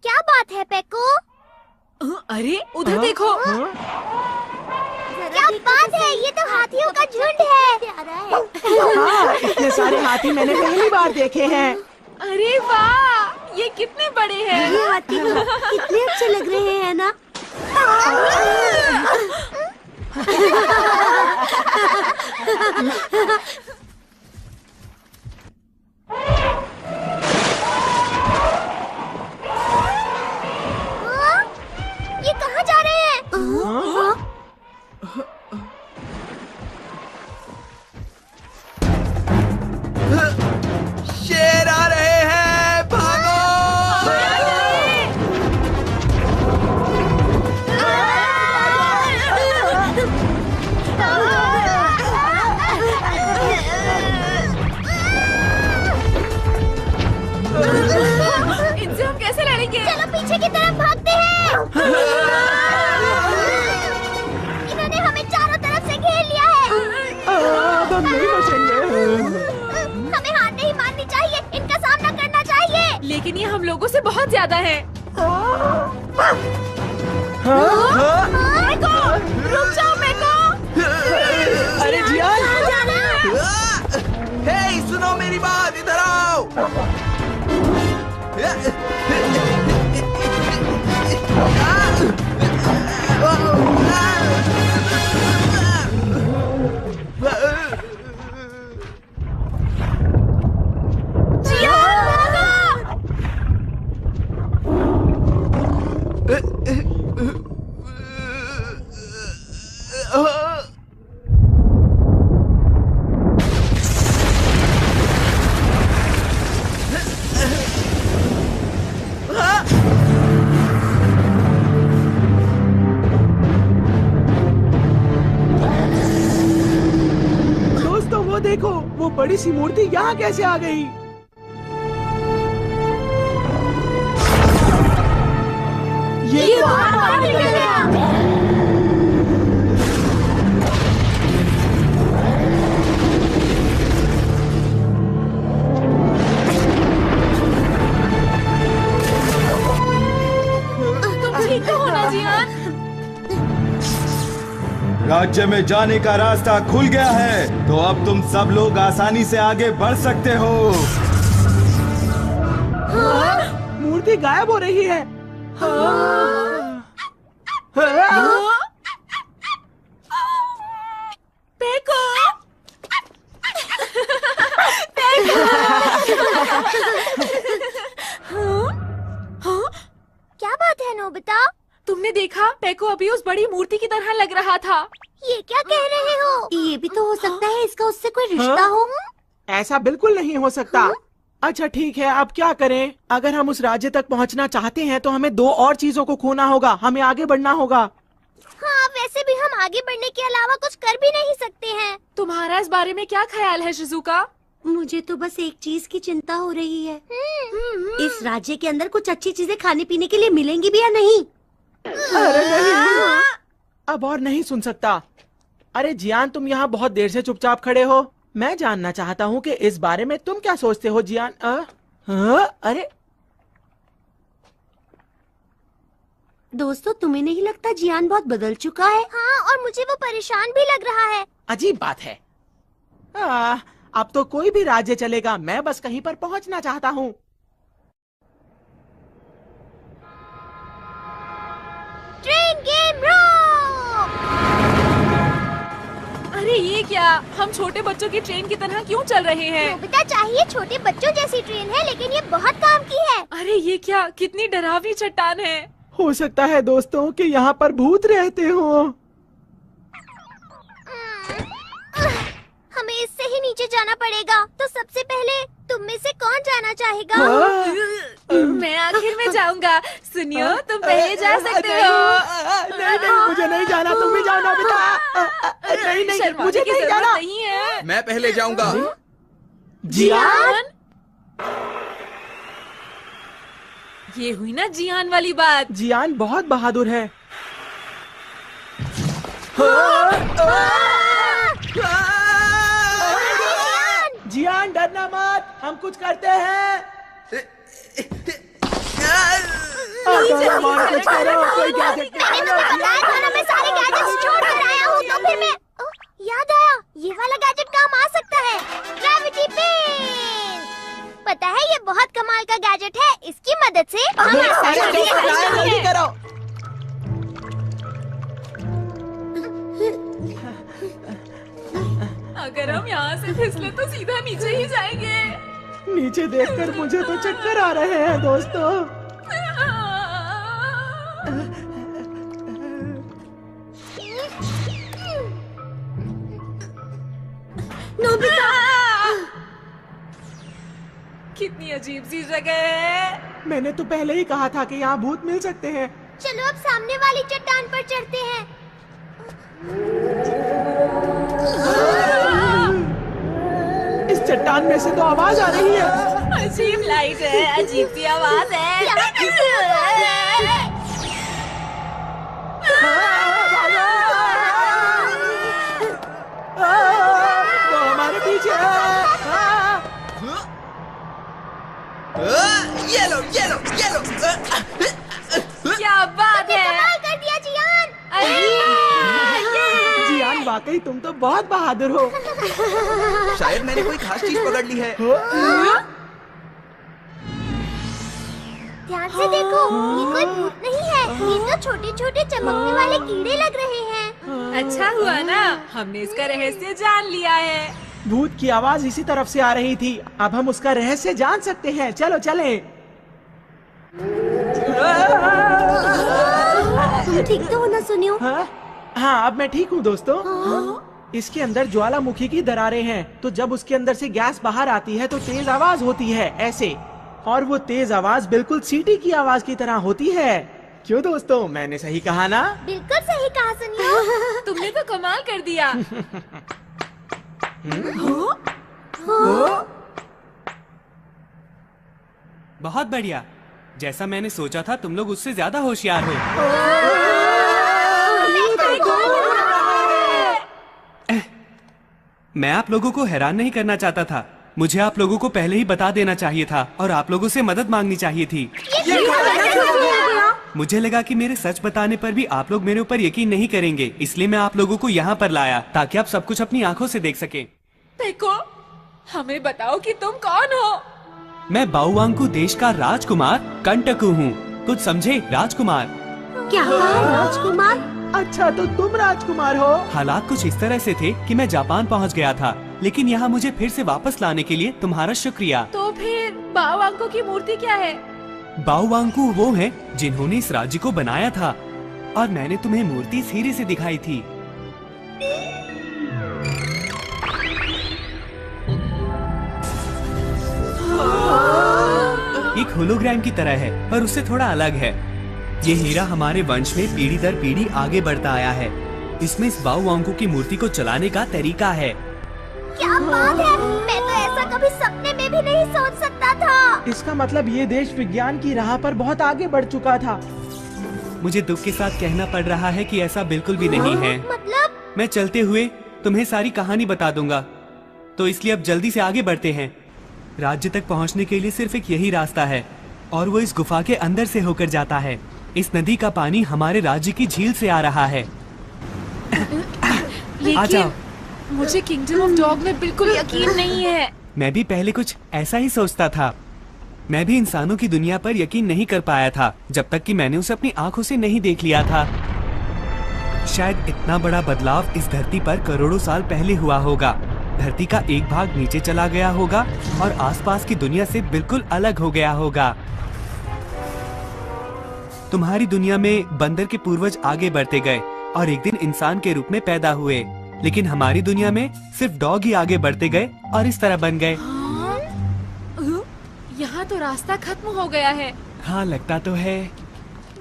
क्या बात है पेको? अरे उधर देखो। क्या बात है, ये तो हाथियों का झुंड है। इतने सारे हाथी मैंने पहली बार देखे हैं। अरे वाह, ये कितने बड़े हैं। ये हाथी तो कितने अच्छे लग रहे हैं ना। ये कहाँ जा रहे हैं? शेर आ रहे हैं पीछे की तरफ भागते हैं। इन्होंने हमें चारों तरफ से घेर लिया है। अब हम नहीं बचेंगे। हमें हार नहीं माननी चाहिए, इनका सामना करना चाहिए। लेकिन ये हम लोगों से बहुत ज्यादा है। मेको, रुक जाओ मेको। अरे जियान, हे सुनो मेरी बात, इधर आओ। दोस्तों वो देखो, वो बड़ी सी मूर्ति यहाँ कैसे आ गई? ये बाहर निकल गया। तुम ठीक तो हो ना जियान? राज्य में जाने का रास्ता खुल गया है, तो अब तुम सब लोग आसानी से आगे बढ़ सकते हो। मूर्ति गायब हो रही है। पेको, क्या बात है नोबिता? तुमने देखा? पेको अभी उस बड़ी मूर्ति की तरह लग रहा था। ये क्या कह रहे हो? ये भी तो हो सकता है इसका उससे कोई रिश्ता हो। ऐसा बिल्कुल नहीं हो सकता। अच्छा ठीक है, अब क्या करें? अगर हम उस राज्य तक पहुंचना चाहते हैं तो हमें 2 और चीजों को खोना होगा। हमें आगे बढ़ना होगा। हाँ, वैसे भी हम आगे बढ़ने के अलावा कुछ कर भी नहीं सकते हैं। तुम्हारा इस बारे में क्या ख्याल है शिजुका? मुझे तो बस एक चीज की चिंता हो रही है। इस राज्य के अंदर कुछ अच्छी चीजें खाने पीने के लिए मिलेंगी भी या नहीं? अरे नहीं, अब और नहीं सुन सकता। अरे जियान, तुम यहाँ बहुत देर से चुपचाप खड़े हो। मैं जानना चाहता हूँ कि इस बारे में तुम क्या सोचते हो जियान? अरे दोस्तों, तुम्हें नहीं लगता जियान बहुत बदल चुका है? हाँ, और मुझे वो परेशान भी लग रहा है। अजीब बात है। अब तो कोई भी राज्य चलेगा, मैं बस कहीं पर पहुँचना चाहता हूँ। ट्रेन गेम रोक! अरे ये क्या? हम छोटे बच्चों की ट्रेन की तरह क्यों चल रहे हैं? नोबिता, चाहिए छोटे बच्चों जैसी ट्रेन है, लेकिन ये बहुत काम की है। अरे ये क्या? कितनी डरावनी चट्टान है। हो सकता है दोस्तों कि यहाँ पर भूत रहते हो। हमें इससे ही नीचे जाना पड़ेगा। तो सबसे पहले तुम में से कौन जाना चाहेगा? मैं आखिर में जाऊंगा। सुनियो, तुम पहले जा सकते हो। नहीं, मुझे नहीं जाना, तुम भी जाना बेटा। नहीं, मुझे नहीं जाना। नहीं है। मैं पहले जाऊंगा। जियान? ये हुई ना जियान वाली बात। जियान बहुत बहादुर है। जियान, डरना मत, हम कुछ करते हैं। कुछ करो, कोई गैजेट मैंने तुम्हें बताया था ना, मैं सारे गैजेट्स छोड़ कर आया हूँ, तो फिर मैं याद आया, ये वाला गैजेट काम आ सकता है। Gravity pen. पता है, ये बहुत कमाल का गैजेट है। इसकी मदद से हम जल्दी करो। अगर हम यहाँ से फिसले तो सीधा नीचे ही जाएंगे। नीचे देखकर मुझे तो चक्कर आ रहे हैं दोस्तों। नोबिता! कितनी अजीब सी जगह है। मैंने तो पहले ही कहा था कि यहाँ भूत मिल सकते हैं। चलो अब सामने वाली चट्टान पर चढ़ते हैं। इस चट्टान में से तो आवाज आ रही है। अजीब लाइट है, अजीब सी आवाज है। तुम तो बहुत बहादुर हो। शायद मैंने कोई खास चीज पकड़ ली है। ध्यान से देखो, ये कोई भूत नहीं है, ये तो छोटे छोटे चमकने वाले कीड़े लग रहे हैं। अच्छा हुआ ना, हमने इसका रहस्य जान लिया है। भूत की आवाज इसी तरफ से आ रही थी, अब हम उसका रहस्य जान सकते हैं। चलो चलें। तुम ठीक तो हो ना सुनियो? हाँ, अब मैं ठीक हूँ दोस्तों। इसके अंदर ज्वालामुखी की दरारें हैं, तो जब उसके अंदर से गैस बाहर आती है तो तेज आवाज होती है ऐसे, और वो तेज आवाज बिल्कुल सीटी की आवाज की तरह होती है। क्यों दोस्तों, मैंने सही कहा ना? बिल्कुल सही कहा सुनियो। तुमने तो कमाल कर दिया। बहुत बढ़िया। जैसा मैंने सोचा था, तुम लोग उससे ज्यादा होशियार हो। मैं आप लोगों को हैरान नहीं करना चाहता था। मुझे आप लोगों को पहले ही बता देना चाहिए था और आप लोगों से मदद मांगनी चाहिए थी। मुझे लगा कि मेरे सच बताने पर भी आप लोग मेरे ऊपर यकीन नहीं करेंगे, इसलिए मैं आप लोगों को यहाँ पर लाया ताकि आप सब कुछ अपनी आंखों से देख सकें। देखो, हमें बताओ कि तुम कौन हो? मैं बाउवांकू देश का राजकुमार कंटकू हूँ। कुछ समझे? राजकुमार। क्या राजकुमार? अच्छा, तो तुम राजकुमार हो? हालात कुछ इस तरह से थे कि मैं जापान पहुँच गया था, लेकिन यहाँ मुझे फिर से वापस लाने के लिए तुम्हारा शुक्रिया। तो फिर बाउवांकू की मूर्ति क्या है? बाउवांकू वो हैं जिन्होंने इस राज्य को बनाया था, और मैंने तुम्हें मूर्ति सीढ़ी से दिखाई थी। एक होलोग्राम की तरह है, पर उससे थोड़ा अलग है। ये हीरा हमारे वंश में पीढ़ी दर पीढ़ी आगे बढ़ता आया है। इसमें इस बाउवांकू की मूर्ति को चलाने का तरीका है। क्या बात है, मैं तो ऐसा कभी सपने में भी नहीं सोच सकता था। इसका मतलब ये देश विज्ञान की राह पर बहुत आगे बढ़ चुका था। मुझे दुख के साथ कहना पड़ रहा है कि ऐसा बिल्कुल भी नहीं है। मतलब? मैं चलते हुए तुम्हें सारी कहानी बता दूंगा, तो इसलिए अब जल्दी से आगे बढ़ते हैं। राज्य तक पहुंचने के लिए सिर्फ एक यही रास्ता है, और वो इस गुफा के अंदर से होकर जाता है। इस नदी का पानी हमारे राज्य की झील से आ रहा है। आ जाओ। मुझे किंगडम ऑफ डॉग में बिल्कुल यकीन नहीं है। मैं भी पहले कुछ ऐसा ही सोचता था। मैं भी इंसानों की दुनिया पर यकीन नहीं कर पाया था, जब तक कि मैंने उसे अपनी आंखों से नहीं देख लिया था। शायद इतना बड़ा बदलाव इस धरती पर करोड़ों साल पहले हुआ होगा। धरती का एक भाग नीचे चला गया होगा और आसपास की दुनिया से बिल्कुल अलग हो गया होगा। तुम्हारी दुनिया में बंदर के पूर्वज आगे बढ़ते गए और एक दिन इंसान के रूप में पैदा हुए, लेकिन हमारी दुनिया में सिर्फ डॉग ही आगे बढ़ते गए और इस तरह बन गए। यहाँ तो रास्ता खत्म हो गया है। हाँ, लगता तो है।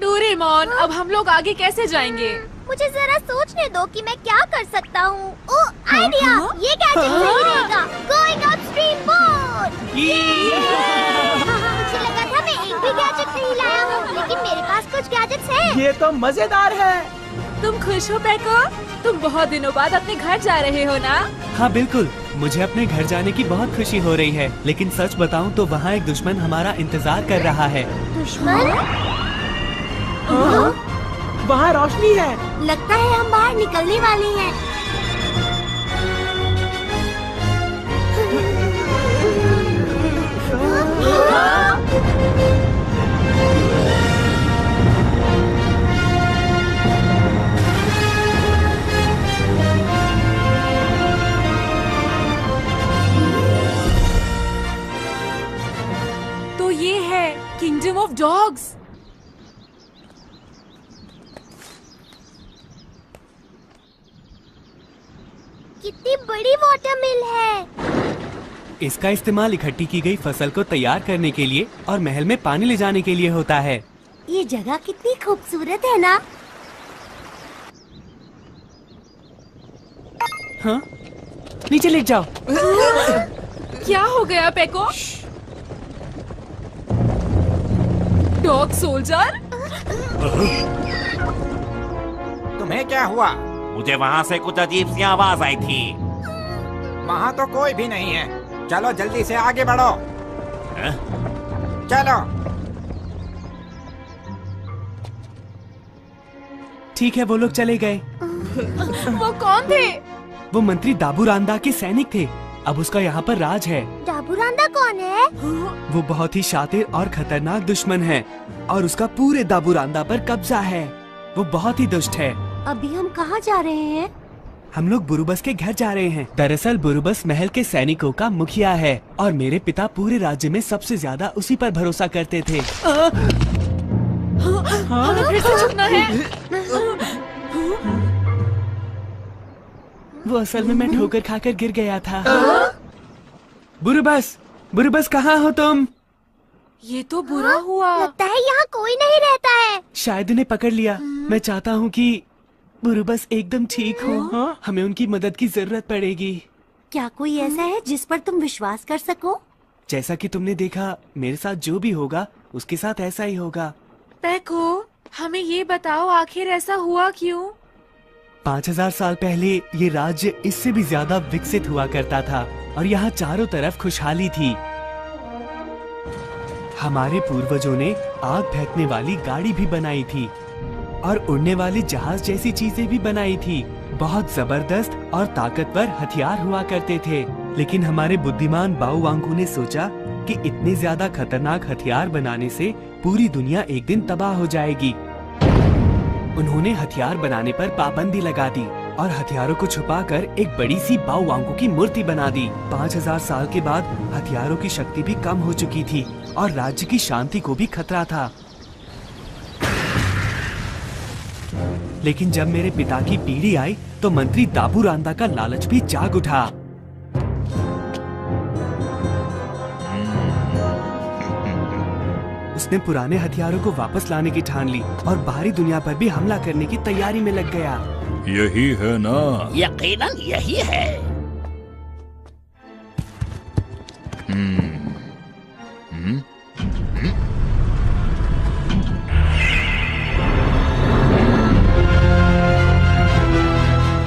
डोरेमोन, अब हम लोग आगे कैसे जाएंगे? मुझे जरा सोचने दो कि मैं क्या कर सकता हूँ। ओह, आइडिया! ये गैजेट सही रहेगा। Going upstream boat. मुझे लगा था मैं एक भी गैजेट नहीं लाया हूँ, लेकिन मेरे पास कुछ गैजेट्स हैं। ये तो मजेदार है। तुम खुश हो पैको? तुम बहुत दिनों बाद अपने घर जा रहे हो ना? हाँ बिल्कुल, मुझे अपने घर जाने की बहुत खुशी हो रही है, लेकिन सच बताऊं तो वहाँ एक दुश्मन हमारा इंतजार कर रहा है। दुश्मन? वहाँ रोशनी है। लगता है हम बाहर निकलने वाले हैं। तो ये है किंगडम ऑफ डॉग्स। कितनी बड़ी वाटर मिल है। इसका इस्तेमाल इकट्ठी की गई फसल को तैयार करने के लिए और महल में पानी ले जाने के लिए होता है। ये जगह कितनी खूबसूरत है ना? हाँ? नीचे लेट जाओ। क्या हो गया पैको? Dog soldier? तुम्हें क्या हुआ? मुझे वहाँ से कुछ अजीब सी आवाज आई थी। वहाँ तो कोई भी नहीं है। चलो जल्दी से आगे बढ़ो। चलो। ठीक है, वो लोग चले गए। वो कौन थे? वो मंत्री दाबूरांदा के सैनिक थे। अब उसका यहाँ पर राज है। दाबूरांदा कौन है? वो बहुत ही शातिर और खतरनाक दुश्मन है और उसका पूरे दाबूरांदा पर कब्जा है। वो बहुत ही दुष्ट है। अभी हम कहाँ जा रहे हैं? हम लोग बुरुबस के घर जा रहे हैं। दरअसल बुरुबस महल के सैनिकों का मुखिया है और मेरे पिता पूरे राज्य में सबसे ज्यादा उसी पर भरोसा करते थे। हमें फिर से छुपना है। वो असल में मैं ठोकर खाकर गिर गया था। बुरुबस, बुरुबस कहाँ हो तुम? ये तो बुरा हुआ। लगता है यहाँ कोई नहीं रहता है। शायद उन्हें पकड़ लिया। मैं चाहता हूँ कि बुरुबस एकदम ठीक हो। हमें उनकी मदद की जरूरत पड़ेगी। क्या कोई ऐसा है जिस पर तुम विश्वास कर सको? जैसा कि तुमने देखा, मेरे साथ जो भी होगा उसके साथ ऐसा ही होगा। पैको, हमें ये बताओ आखिर ऐसा हुआ क्यों? 5000 साल पहले ये राज्य इससे भी ज्यादा विकसित हुआ करता था और यहाँ चारों तरफ खुशहाली थी। हमारे पूर्वजों ने आग फेंकने वाली गाड़ी भी बनाई थी और उड़ने वाली जहाज जैसी चीजें भी बनाई थी। बहुत जबरदस्त और ताकतवर हथियार हुआ करते थे, लेकिन हमारे बुद्धिमान बाओवांगू ने सोचा कि इतने ज्यादा खतरनाक हथियार बनाने से पूरी दुनिया एक दिन तबाह हो जाएगी। उन्होंने हथियार बनाने पर पाबंदी लगा दी और हथियारों को छुपाकर एक बड़ी सी बाओवांगू की मूर्ति बना दी। 5000 साल के बाद हथियारों की शक्ति भी कम हो चुकी थी और राज्य की शांति को भी खतरा था। लेकिन जब मेरे पिता की पीढ़ी आई तो मंत्री दाबूरांदा का लालच भी जाग उठा। उसने पुराने हथियारों को वापस लाने की ठान ली और बाहरी दुनिया पर भी हमला करने की तैयारी में लग गया। यही है ना? यकीनन यही है।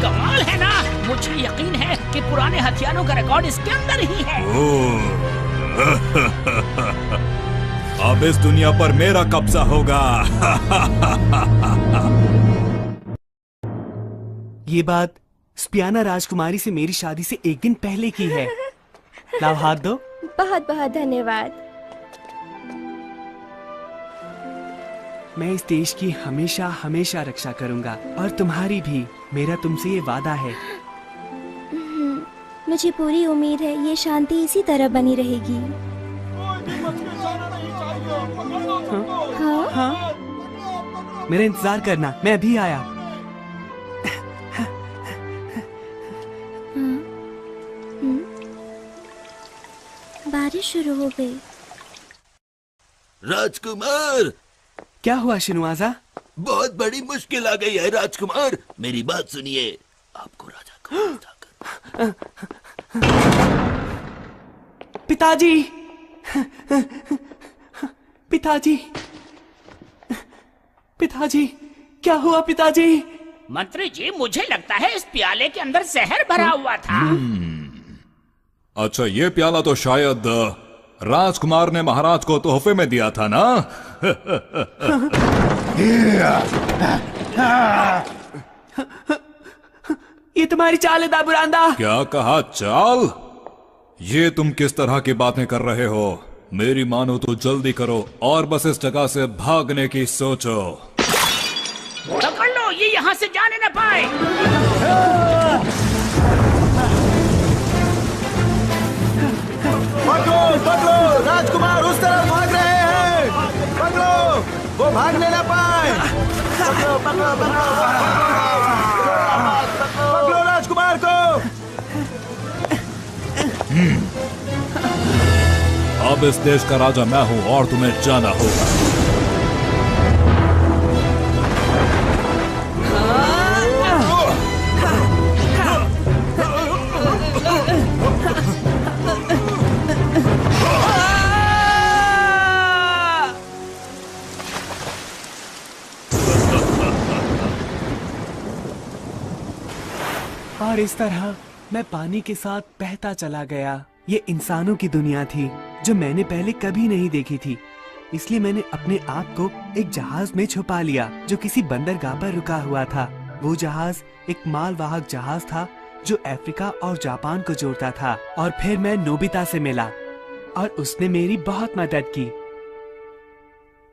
कमाल है ना? मुझे यकीन है कि पुराने हथियारों का रिकॉर्ड इसके अंदर ही है। अब इस दुनिया पर मेरा कब्जा होगा। ये बात स्पियाना राजकुमारी से मेरी शादी से एक दिन पहले की है। लाओ हाथ दो। बहुत बहुत धन्यवाद। मैं इस देश की हमेशा हमेशा रक्षा करूंगा और तुम्हारी भी। मेरा तुमसे ये वादा है। मुझे पूरी उम्मीद है ये शांति इसी तरह बनी रहेगी। हाँ? हाँ? मेरा इंतजार करना, मैं अभी आया। बारिश शुरू हो गई। राजकुमार, क्या हुआ शिनुआजा? बहुत बड़ी मुश्किल आ गई है राजकुमार। मेरी बात सुनिए। आपको राजा को पिताजी, पिताजी, पिताजी, क्या हुआ पिताजी? मंत्री जी, मुझे लगता है इस प्याले के अंदर जहर भरा हुआ था। अच्छा, ये प्याला तो शायद राजकुमार ने महाराज को तोहफे में दिया था ना? ये तुम्हारी चाल है दाबूरांदा। क्या कहा चाल? ये तुम किस तरह की बातें कर रहे हो? मेरी मानो तो जल्दी करो और बस इस जगह से भागने की सोचो। पकड़ लो, ये यहाँ से जाने न पाए। पकड़ो, पकड़ो, राजकुमार उस तरफ भाग रहे हैं। पकड़ो, वो भागने न पाए। पकड़ो, पकड़ो, पकड़ो, पकड़ो राजकुमार को। अब इस देश का राजा मैं हूं और तुम्हें जाना होगा। और इस तरह मैं पानी के साथ बहता चला गया। ये इंसानों की दुनिया थी जो मैंने पहले कभी नहीं देखी थी। इसलिए मैंने अपने आप को एक जहाज में छुपा लिया जो किसी बंदरगाह पर रुका हुआ था। वो जहाज एक मालवाहक जहाज था जो अफ्रीका और जापान को जोड़ता था। और फिर मैं नोबिता से मिला और उसने मेरी बहुत मदद की।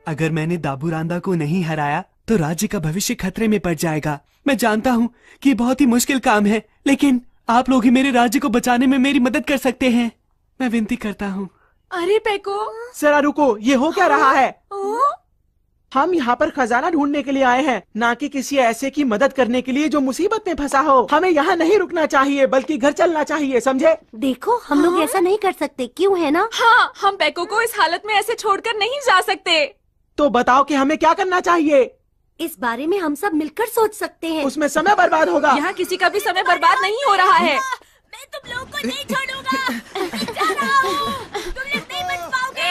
अगर मैंने दाबूरांदा को नहीं हराया तो राज्य का भविष्य खतरे में पड़ जाएगा। मैं जानता हूँ कि ये बहुत ही मुश्किल काम है, लेकिन आप लोग ही मेरे राज्य को बचाने में मेरी मदद कर सकते हैं। मैं विनती करता हूँ। अरे पेको, जरा रुको, ये हो क्या रहा है? हम यहाँ पर खजाना ढूंढने के लिए आए हैं, ना कि किसी ऐसे की मदद करने के लिए जो मुसीबत में फंसा हो। हमें यहाँ नहीं रुकना चाहिए, बल्कि घर चलना चाहिए, समझे? देखो, हम लोग ऐसा नहीं कर सकते, क्यों है ना? हाँ, हम पेको को इस हालत में ऐसे छोड़कर नहीं जा सकते। तो बताओ कि हमें क्या करना चाहिए? इस बारे में हम सब मिलकर सोच सकते हैं। उसमें समय बर्बाद होगा। यहाँ किसी का भी समय बर्बाद नहीं हो रहा है। मैं तुम लोगों को नहीं छोड़ूंगा। जा रहा हूँ। तुम लोग नहीं बच पाओगे।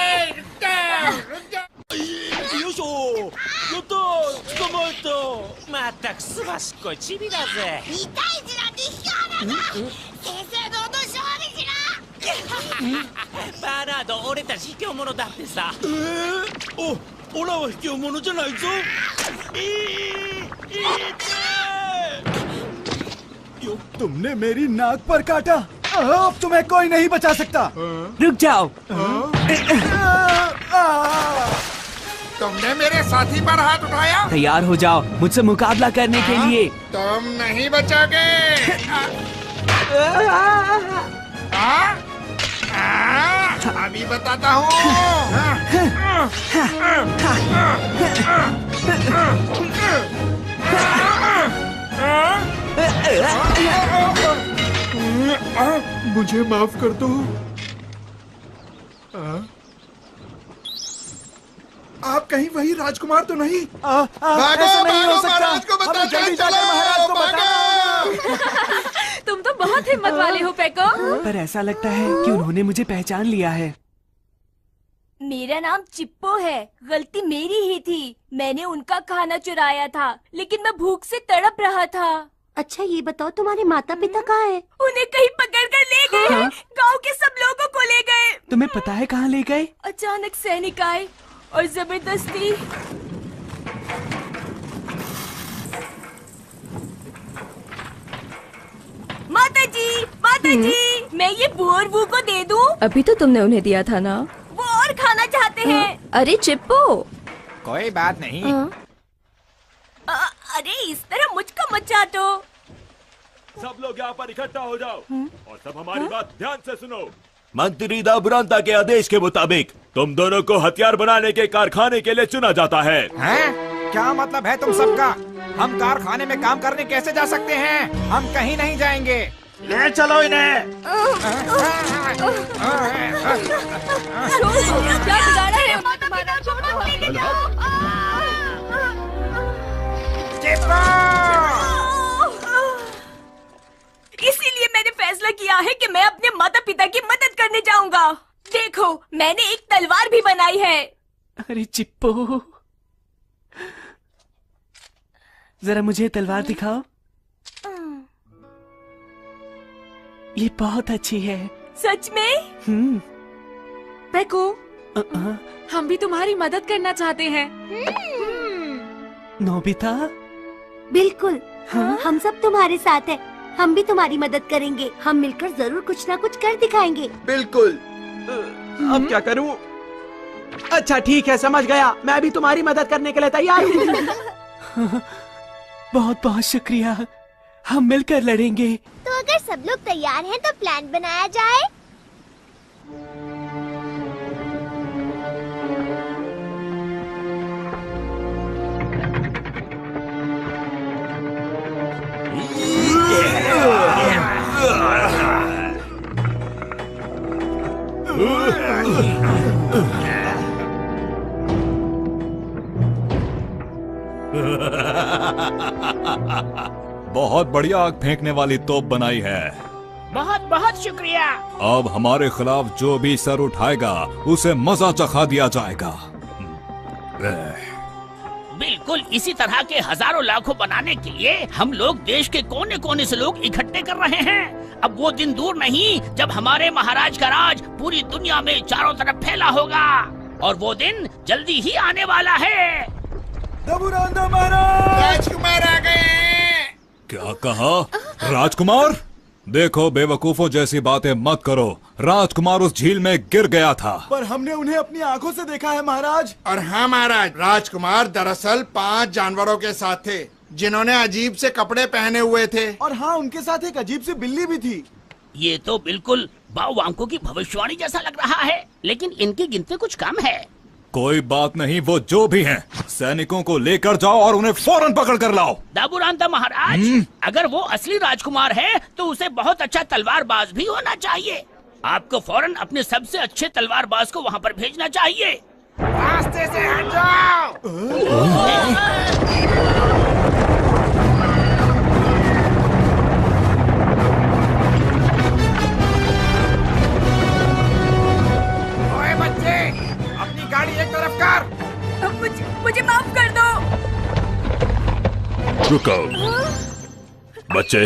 तुमने मेरी नाक पर काटा, अब तुम्हें कोई नहीं बचा सकता। रुक जाओ। तुमने मेरे साथी पर हाथ उठाया। तैयार हो जाओ मुझसे मुकाबला करने के लिए। तुम नहीं बचोगे। अभी बताता हूँ। मुझे माफ कर दो। आप कहीं वही राजकुमार तो नहीं? भागो, ऐसा नहीं भागो, हो सकता। महाराज को बताओ, हमें जल्दी चलो, जाकर महाराज को भागो। बताओ। तुम तो बहुत हिम्मत वाले हो पेको। पर ऐसा लगता है कि उन्होंने मुझे पहचान लिया है। मेरा नाम चिप्पो है। गलती मेरी ही थी। मैंने उनका खाना चुराया था, लेकिन मैं भूख से तड़प रहा था। अच्छा ये बताओ, तुम्हारे माता पिता कहाँ हैं? उन्हें कहीं पकड़ कर ले गए। हाँ? गांव के सब लोगों को ले गए। तुम्हें पता है कहाँ ले गए? अचानक सैनिक आए और जबरदस्ती। माता जी, मैं ये बुआ को दे दूं? अभी तो तुमने उन्हें दिया था ना। वो और खाना चाहते हैं। अरे चिप्पो, कोई बात नहीं। अरे इस तरह मुझको मत चाटो। सब लोग यहाँ पर इकट्ठा हो जाओ और सब हमारी बात ध्यान से सुनो। मंत्री दाबुरांता के आदेश के मुताबिक तुम दोनों को हथियार बनाने के कारखाने के लिए चुना जाता है। हैं? क्या मतलब है तुम सबका? हम कारखाने में काम करने कैसे जा सकते हैं? हम कहीं नहीं जाएंगे। ले चलो इन्हें। क्या बिगाड़ा है? इसीलिए मैंने फैसला किया है कि मैं अपने माता पिता की मदद करने जाऊंगा। देखो, मैंने एक तलवार भी बनाई है। अरे चिप्पो, जरा मुझे तलवार दिखाओ। ये बहुत अच्छी है। सच में? पेको, हम भी तुम्हारी मदद करना चाहते हैं। नोबिता? बिल्कुल। हम सब तुम्हारे साथ हैं। हम भी तुम्हारी मदद करेंगे। हम मिलकर जरूर कुछ ना कुछ कर दिखाएंगे। बिल्कुल। अब क्या करूं? अच्छा ठीक है, समझ गया। मैं भी तुम्हारी मदद करने के लिए तैयार हूँ। बहुत बहुत शुक्रिया। हम मिलकर लड़ेंगे। तो अगर सब लोग तैयार हैं तो प्लान बनाया जाए। बहुत बढ़िया आग फेंकने वाली तोप बनाई है। बहुत बहुत शुक्रिया। अब हमारे खिलाफ जो भी सर उठाएगा उसे मजा चखा दिया जाएगा। बिल्कुल इसी तरह के हजारों लाखों बनाने के लिए हम लोग देश के कोने कोने से लोग इकट्ठे कर रहे हैं। अब वो दिन दूर नहीं जब हमारे महाराज का राज पूरी दुनिया में चारों तरफ फैला होगा, और वो दिन जल्दी ही आने वाला है। राजकुमार आ गए। क्या कहा? राजकुमार? देखो बेवकूफों जैसी बातें मत करो। राजकुमार उस झील में गिर गया था। पर हमने उन्हें अपनी आंखों से देखा है महाराज। और हाँ महाराज, राजकुमार दरअसल 5 जानवरों के साथ थे जिन्होंने अजीब से कपड़े पहने हुए थे। और हाँ, उनके साथ एक अजीब सी बिल्ली भी थी। ये तो बिल्कुल बाओवांको की भविष्यवाणी जैसा लग रहा है, लेकिन इनकी गिनती कुछ कम है। कोई बात नहीं, वो जो भी हैं, सैनिकों को लेकर जाओ और उन्हें फौरन पकड़ कर लाओ। दाबुरांता महाराज, अगर वो असली राजकुमार है तो उसे बहुत अच्छा तलवारबाज भी होना चाहिए। आपको फौरन अपने सबसे अच्छे तलवारबाज को वहाँ पर भेजना चाहिए। रास्ते से हट जाओ। ओए बच्चे, अपनी गाड़ी एक तरफ कर। मुझे माफ कर दो। रुको बच्चे,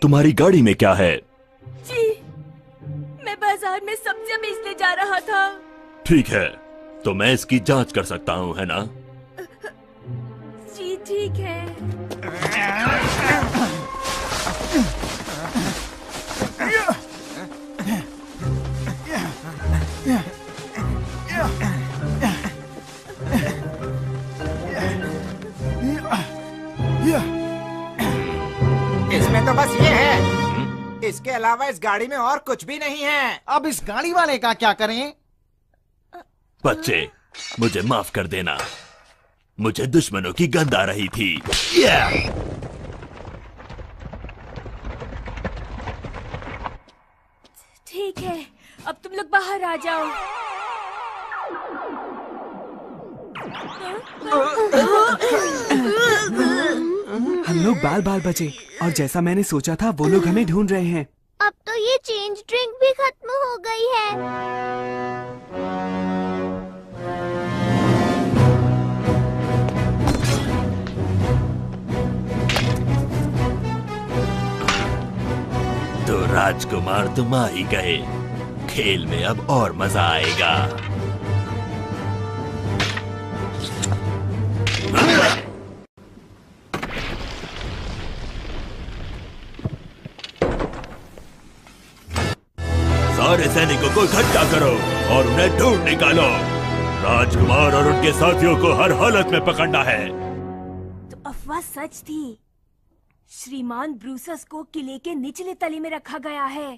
तुम्हारी गाड़ी में क्या है? जी, मैं बाजार में सब्जियां बेचने जा रहा था। ठीक है, तो मैं इसकी जांच कर सकता हूँ, है ना? जी ठीक है। इसमें तो बस ये है, इसके अलावा इस गाड़ी में और कुछ भी नहीं है। अब इस गाड़ी वाले का क्या करें? बच्चे, मुझे माफ कर देना, मुझे दुश्मनों की गंध आ रही थी। ठीक है, अब तुम लोग बाहर आ जाओ। हम लोग बाल बाल बचे और जैसा मैंने सोचा था वो लोग हमें ढूंढ रहे हैं। अब तो ये चेंज ड्रिंक भी खत्म हो गई है। तो राजकुमार तुम आ ही गए, खेल में अब और मजा आएगा। सारे सैनिकों को इकट्ठा करो और उन्हें ढूंढ निकालो। राजकुमार और उनके साथियों को हर हालत में पकड़ना है। तो अफवाह सच थी, श्रीमान ब्रूसस को किले के निचले तले में रखा गया है।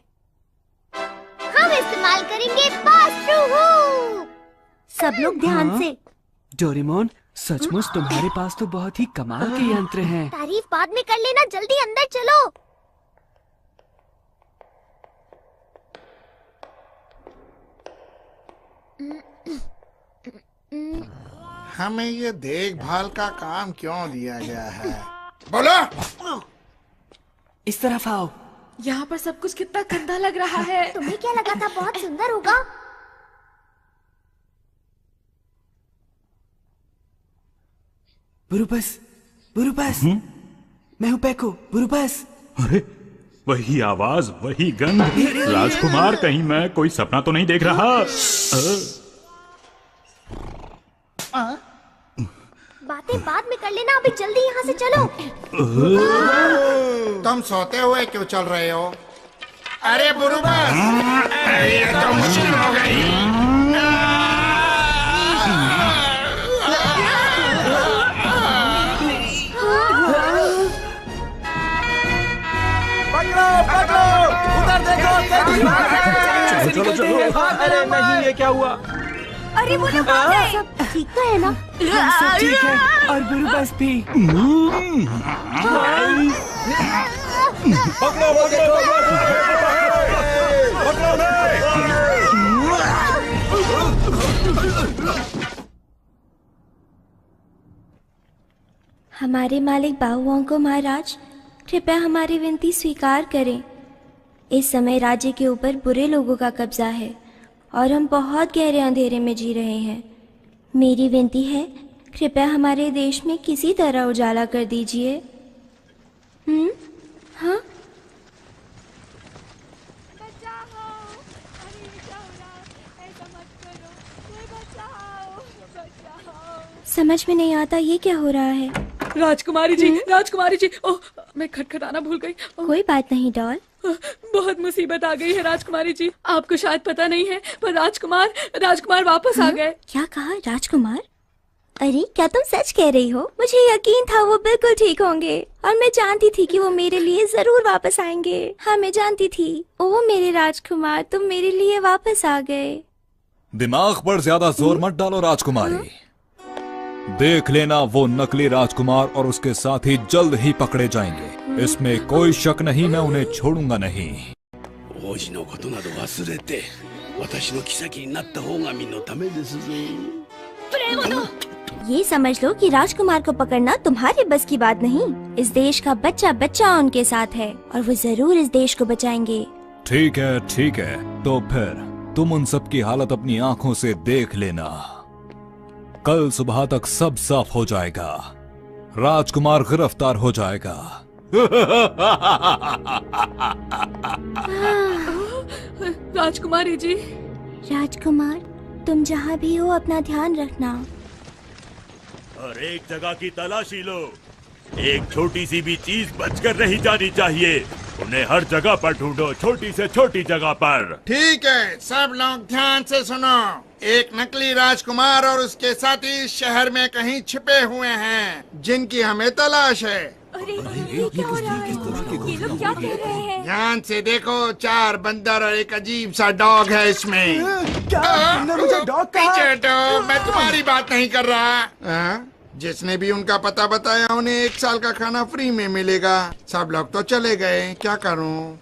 हम इस्तेमाल करेंगे पास थ्रू हुक। सब लोग ध्यान से। डोरेमोन, सचमुच तुम्हारे पास तो बहुत ही कमाल के यंत्र हैं। तारीफ बाद में कर लेना, जल्दी अंदर चलो। हमें ये देखभाल का काम क्यों दिया गया है? बोलो। इस तरफ आओ। यहाँ पर सब कुछ कितना गंदा लग रहा है। तुम्हें क्या लगा था बहुत सुंदर होगा? बुरुपस, बुरुपस, मैं हूँ पैको, बुरुपस। अरे वही आवाज, वही गंध। राजकुमार, कहीं मैं कोई सपना तो नहीं देख रहा? बातें बाद में कर लेना, अभी जल्दी यहाँ से चलो। तुम सोते हुए क्यों चल रहे हो? अरे बुरुबस, ये तो मुश्किल हो गई। पकड़ो, उधर देखो, चलो चलो। अरे नहीं, ये क्या हुआ? अरे वो लोग आ गए। सब ठीक तो है ना? सब ठीक है, और बुरुपस भी। हमारे मालिक बाहुवांको महाराज, कृपया हमारी विनती स्वीकार करें। इस समय राज्य के ऊपर बुरे लोगों का कब्जा है और हम बहुत गहरे अंधेरे में जी रहे हैं। मेरी विनती है, कृपया हमारे देश में किसी तरह उजाला कर दीजिए। हाँ? समझ में नहीं आता ये क्या हो रहा है। राजकुमारी जी, राजकुमारी जी, ओह, मैं खटखटाना भूल गई। कोई बात नहीं डॉल, बहुत मुसीबत आ गई है राजकुमारी जी। आपको शायद पता नहीं है, पर राजकुमार वापस आ गए। क्या कहा? राजकुमार? अरे क्या तुम सच कह रही हो? मुझे यकीन था वो बिल्कुल ठीक होंगे, और मैं जानती थी कि वो मेरे लिए जरूर वापस आएंगे। हाँ, मैं जानती थी। ओ मेरे राजकुमार, तुम मेरे लिए वापस आ गए। दिमाग पर ज्यादा जोर मत डालो राजकुमारी। देख लेना, वो नकली राजकुमार और उसके साथी जल्द ही पकड़े जाएंगे, इसमें कोई शक नहीं। मैं उन्हें छोड़ूंगा नहीं। ये समझ लो कि राजकुमार को पकड़ना तुम्हारे बस की बात नहीं। इस देश का बच्चा बच्चा उनके साथ है, और वो जरूर इस देश को बचाएंगे। ठीक है, तो फिर तुम उन सब की हालत अपनी आंखों से देख लेना। कल सुबह तक सब साफ हो जाएगा। राजकुमार गिरफ्तार हो जाएगा। राजकुमारी जी। राजकुमार, तुम जहाँ भी हो अपना ध्यान रखना। हर एक जगह की तलाशी लो। एक छोटी सी भी चीज बचकर नहीं जानी चाहिए। उन्हें हर जगह पर ढूंढो, छोटी से छोटी जगह पर। ठीक है, सब लोग ध्यान से सुनो। एक नकली राजकुमार और उसके साथी शहर में कहीं छिपे हुए हैं, जिनकी हमें तलाश है। अरे ये क्या हो रहा है? ये लोग क्या कह रहे हैं? ध्यान से देखो, 4 बंदर और एक अजीब सा डॉग है इसमें। क्या तुमने मुझे डॉग कहा? पीछे हटो, मैं तुम्हारी बात नहीं कर रहा। जिसने भी उनका पता बताया उन्हें 1 साल का खाना फ्री में मिलेगा। सब लोग तो चले गए, क्या करूं?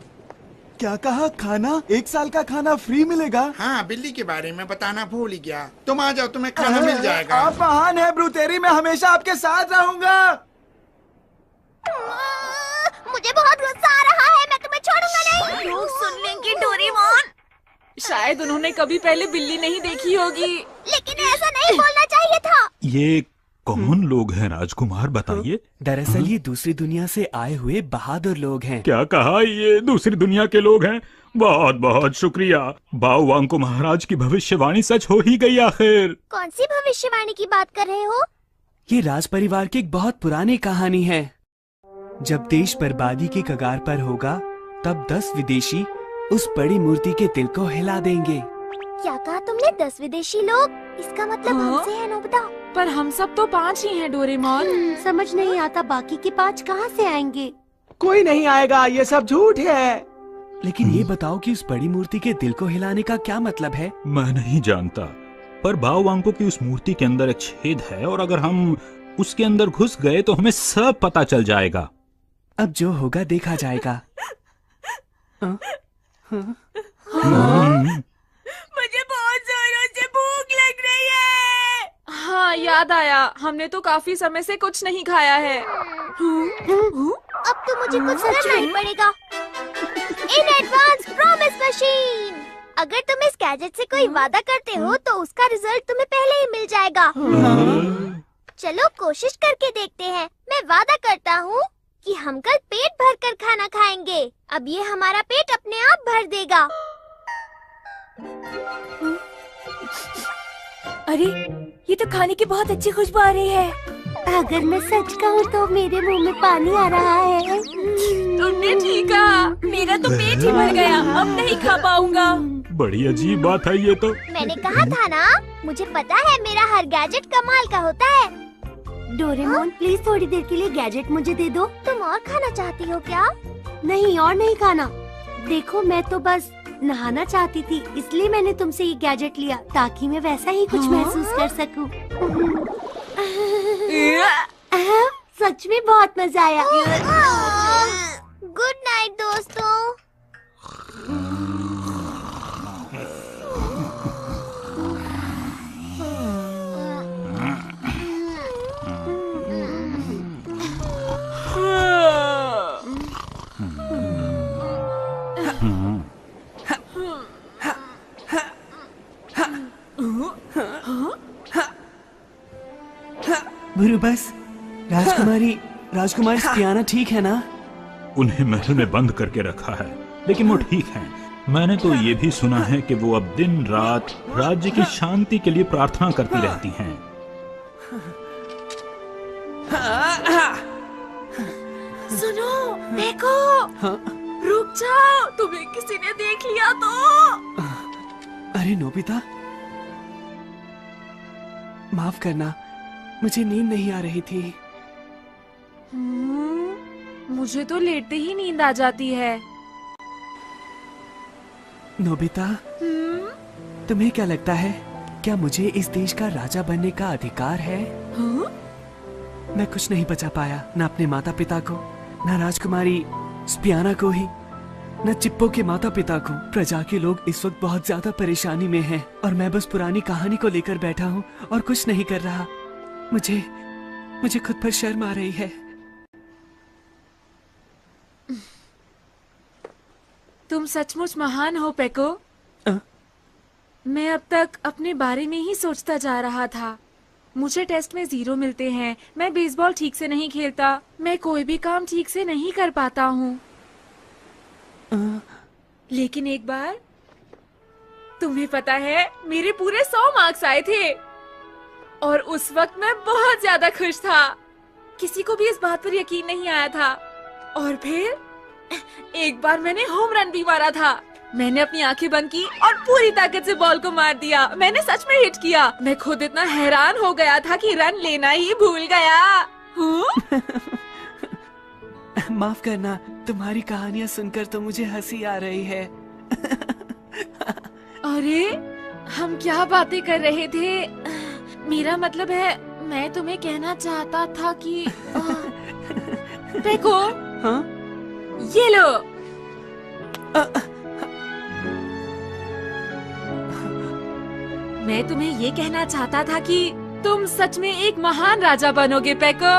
क्या कहा? खाना? 1 साल का खाना फ्री मिलेगा? हाँ, बिल्ली के बारे में बताना भूल ही गया। तुम आ जाओ, तुम्हें खाना मिल जाएगा। आप महान है ब्रूतेरी, मैं हमेशा आपके साथ रहूंगा। मुझे बहुत गुस्सा आ रहा है, मैं तुम्हें छोड़ूंगा नहीं। लोग सुन लेंगे डोरेमोन। शायद उन्होंने कभी पहले बिल्ली नहीं देखी होगी। लेकिन ऐसा नहीं बोलना चाहिए था। ये कौन लोग हैं राजकुमार, बताइए? दरअसल ये दूसरी दुनिया से आए हुए बहादुर लोग हैं। क्या कहा? ये दूसरी दुनिया के लोग हैं? बहुत बहुत शुक्रिया। बाओ वांको महाराज की भविष्यवाणी सच हो ही गई आखिर। कौन सी भविष्यवाणी की बात कर रहे हो? ये राज परिवार की एक बहुत पुरानी कहानी है। जब देश बर्बादी की कगार पर होगा, तब 10 विदेशी उस बड़ी मूर्ति के दिल को हिला देंगे। क्या कहा तुमने? 10 विदेशी लोग? इसका मतलब हमसे है नोबिता। पर हम सब तो 5 ही हैं डोरेमोन। समझ नहीं आता बाकी के 5 कहाँ से आएंगे? कोई नहीं आएगा, ये सब झूठ है। लेकिन ये बताओ कि उस बड़ी मूर्ति के दिल को हिलाने का क्या मतलब है? मैं नहीं जानता, पर बाओ वांको की उस मूर्ति के अंदर एक छेद है, और अगर हम उसके अंदर घुस गए तो हमें सब पता चल जाएगा। अब जो होगा देखा जाएगा। मुझे बहुत जोरों से भूख लग रही है। हाँ, याद आया, हमने तो काफी समय से कुछ नहीं खाया है। अब तो मुझे कुछ करना ही पड़ेगा। In advance promise machine. अगर तुम इस गैजेट से कोई वादा करते हो तो उसका रिजल्ट तुम्हें पहले ही मिल जाएगा। चलो कोशिश करके देखते हैं। मैं वादा करता हूँ कि हम कल पेट भर कर खाना खाएंगे। अब ये हमारा पेट अपने आप भर देगा। अरे ये तो खाने की बहुत अच्छी खुशबू आ रही है। अगर मैं सच कहूँ तो मेरे मुंह में पानी आ रहा है। तुमने ठीक कहा, मेरा तो पेट ही भर गया, अब नहीं खा पाऊंगा। बड़ी अजीब बात है ये तो। मैंने कहा था ना, मुझे पता है मेरा हर गैजेट कमाल का होता है। डोरेमोन प्लीज थोड़ी देर के लिए गैजेट मुझे दे दो। तुम और खाना चाहती हो क्या? नहीं, और नहीं खाना। देखो मैं तो बस नहाना चाहती थी, इसलिए मैंने तुमसे ये गैजेट लिया ताकि मैं वैसा ही कुछ महसूस कर सकूं। सच में बहुत मजा आया। गुड नाइट दोस्तों। बुरु बस, राजकुमारी स्पियाना ठीक है ना? उन्हें महल में बंद करके रखा है, लेकिन वो ठीक हैं। मैंने तो ये भी सुना है कि वो अब दिन रात राज्य की शांति के लिए प्रार्थना करती रहती हैं। सुनो, देखो, रुक जाओ। तुम्हें किसी ने देख लिया तो? अरे नोबिता, माफ करना, मुझे नींद नहीं आ रही थी। मुझे तो लेटते ही नींद आ जाती है। नोबिता, तुम्हें क्या लगता है, क्या मुझे इस देश का राजा बनने का अधिकार है? मैं कुछ नहीं बचा पाया, न अपने माता पिता को, न राजकुमारी स्पियाना को ही, न चिप्पो के माता पिता को। प्रजा के लोग इस वक्त बहुत ज्यादा परेशानी में हैं और मैं बस पुरानी कहानी को लेकर बैठा हूँ और कुछ नहीं कर रहा। मुझे खुद पर शर्म आ रही है। तुम सचमुच महान हो पेको। मैं अब तक अपने बारे में ही सोचता जा रहा था। मुझे टेस्ट में 0 मिलते हैं, मैं बेसबॉल ठीक से नहीं खेलता, मैं कोई भी काम ठीक से नहीं कर पाता हूँ। लेकिन एक बार, तुम्हें पता है, मेरे पूरे 100 मार्क्स आए थे और उस वक्त मैं बहुत ज्यादा खुश था। किसी को भी इस बात पर यकीन नहीं आया था। और फिर एक बार मैंने होम रन भी मारा था। मैंने अपनी आंखें बंद की और पूरी ताकत से बॉल को मार दिया। मैंने सच में हिट किया। मैं खुद इतना हैरान हो गया था कि रन लेना ही भूल गया। माफ करना, तुम्हारी कहानियाँ सुनकर तो मुझे हंसी आ रही है। अरे, हम क्या बातें कर रहे थे? मेरा मतलब है, मैं तुम्हें कहना चाहता था कि देखो, हाँ? ये लो। मैं तुम्हें ये कहना चाहता था कि तुम सच में एक महान राजा बनोगे पेको।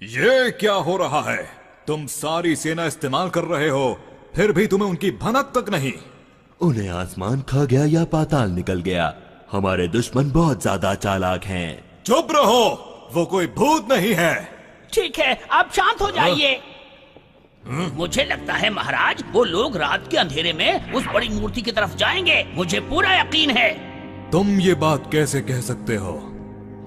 ये क्या हो रहा है? तुम सारी सेना इस्तेमाल कर रहे हो, फिर भी तुम्हें उनकी भनक तक नहीं। उन्हें आसमान खा गया या पाताल निकल गया। हमारे दुश्मन बहुत ज्यादा चालाक हैं। चुप रहो, वो कोई भूत नहीं है। ठीक है, आप शांत हो जाइए। मुझे लगता है महाराज, वो लोग रात के अंधेरे में उस बड़ी मूर्ति की तरफ जाएंगे। मुझे पूरा यकीन है। तुम ये बात कैसे कह सकते हो?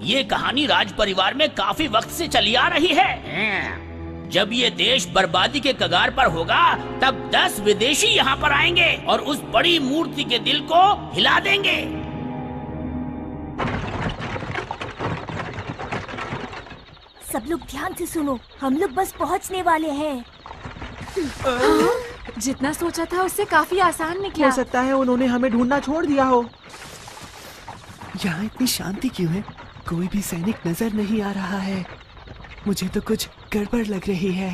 ये कहानी राज परिवार में काफी वक्त से चली आ रही है। जब ये देश बर्बादी के कगार पर होगा, तब 10 विदेशी यहाँ पर आएंगे और उस बड़ी मूर्ति के दिल को हिला देंगे। सब लोग ध्यान से सुनो, हम लोग बस पहुँचने वाले हैं। जितना सोचा था उससे काफी आसान निकला। हो सकता है उन्होंने हमें ढूंढना छोड़ दिया हो। यहाँ इतनी शांति क्यों है? कोई भी सैनिक नजर नहीं आ रहा है। मुझे तो कुछ गड़बड़ लग रही है।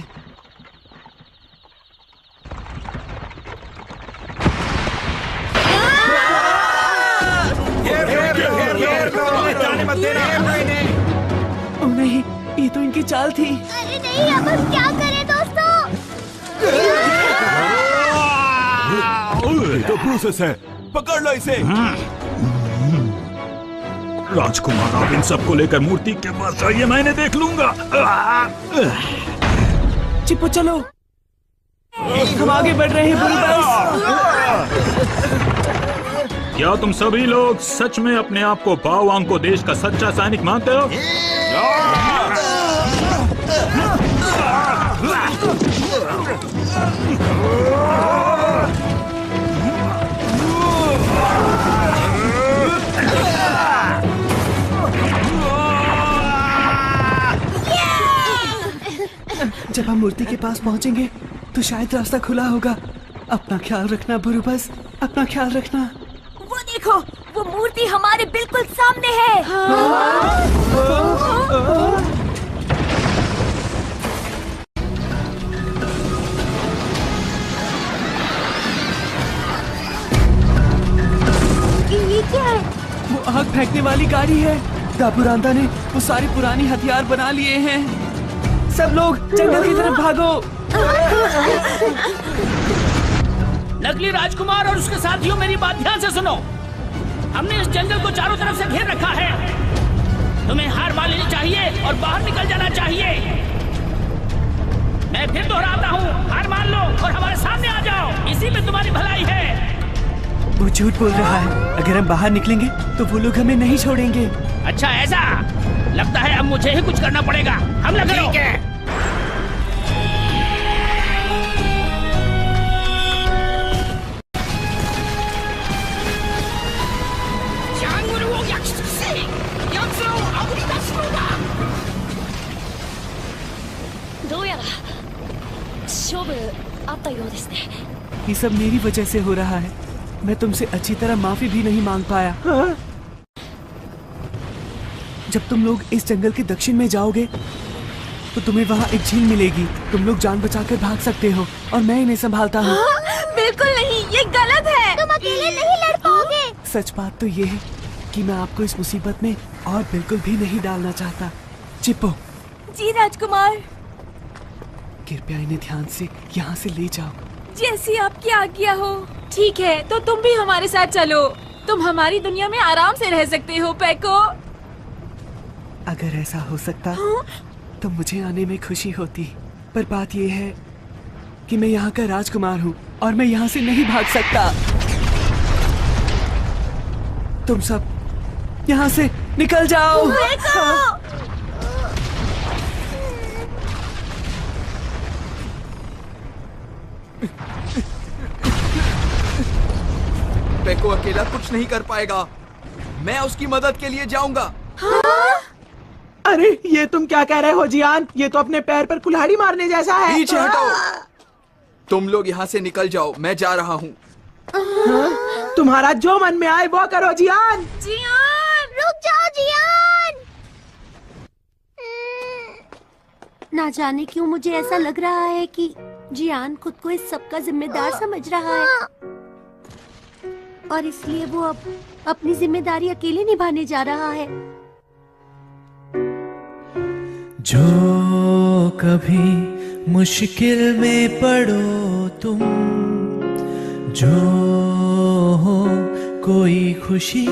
ओ नहीं, ये तो इनकी चाल थी। अरे नहीं, अब हम क्या करें दोस्तों? ये तो प्रोसेस है, पकड़ लो इसे। राजकुमार, आप इन सबको लेकर मूर्ति के पास जाइए, मैंने देख लूंगा। चिप्पो चलो, हम आगे बढ़ रहे हैं। क्या तुम सभी लोग सच में अपने आप को बाओवांग को देश का सच्चा सैनिक मानते हो? जब हम मूर्ति के पास पहुंचेंगे तो शायद रास्ता खुला होगा। अपना ख्याल रखना बुरुबस, अपना ख्याल रखना। वो देखो, वो मूर्ति हमारे बिल्कुल सामने है। ये क्या है? वो आग फेंकने वाली गाड़ी है। दाबुरांदा ने वो सारी पुरानी हथियार बना लिए हैं। सब लोग जंगल की तरफ भागो। नकली राजकुमार और उसके साथियों, मेरी बात ध्यान से सुनो। हमने इस जंगल को चारों तरफ से घेर रखा है। तुम्हें हार मान लेनी चाहिए और बाहर निकल जाना चाहिए। मैं फिर दोहराता हूँ, हार मान लो और हमारे सामने आ जाओ, इसी में तुम्हारी भलाई है। वो झूठ बोल रहा है। अगर हम बाहर निकलेंगे तो वो लोग हमें नहीं छोड़ेंगे। अच्छा ऐसा? लगता है अब मुझे ही कुछ करना पड़ेगा। हमला करो। ठीक है। ये सब मेरी वजह से हो रहा है। मैं तुमसे अच्छी तरह माफी भी नहीं मांग पाया। हाँ? जब तुम लोग इस जंगल के दक्षिण में जाओगे तो तुम्हें वहाँ एक झील मिलेगी। तुम लोग जान बचाकर भाग सकते हो और मैं इन्हें संभालता हूँ। बिल्कुल नहीं, ये गलत है। तुम अकेले नहीं लड़ पाओगे। सच बात तो ये है कि मैं आपको इस मुसीबत में और बिल्कुल भी नहीं डालना चाहता। चिप्पो। जी राजकुमार। कृपया इन्हें ध्यान से यहाँ से ले जाओ। जैसी आपकी आज्ञा हो। ठीक है, तो तुम भी हमारे साथ चलो। तुम हमारी दुनिया में आराम से रह सकते हो पैको। अगर ऐसा हो सकता तो मुझे आने में खुशी होती, पर बात यह है कि मैं यहाँ का राजकुमार हूँ और मैं यहाँ से नहीं भाग सकता। तुम सब यहाँ से निकल जाओ। पेको अकेला कुछ नहीं कर पाएगा। मैं उसकी मदद के लिए जाऊंगा। हाँ? अरे ये तुम क्या कह रहे हो जियान? ये तो अपने पैर पर कुल्हाड़ी मारने जैसा है। पीछे हटो। तुम लोग यहाँ से निकल जाओ, मैं जा रहा हूँ। हाँ? तुम्हारा जो मन में आए वो करो जियान। जियान रुक जाओ जियान। ना जाने क्यों मुझे ऐसा लग रहा है कि जियान खुद को इस सब का जिम्मेदार समझ रहा है और इसलिए वो अब अपनी जिम्मेदारी अकेले निभाने जा रहा है। जो कभी मुश्किल में पड़ो तुम, जो हो कोई खुशी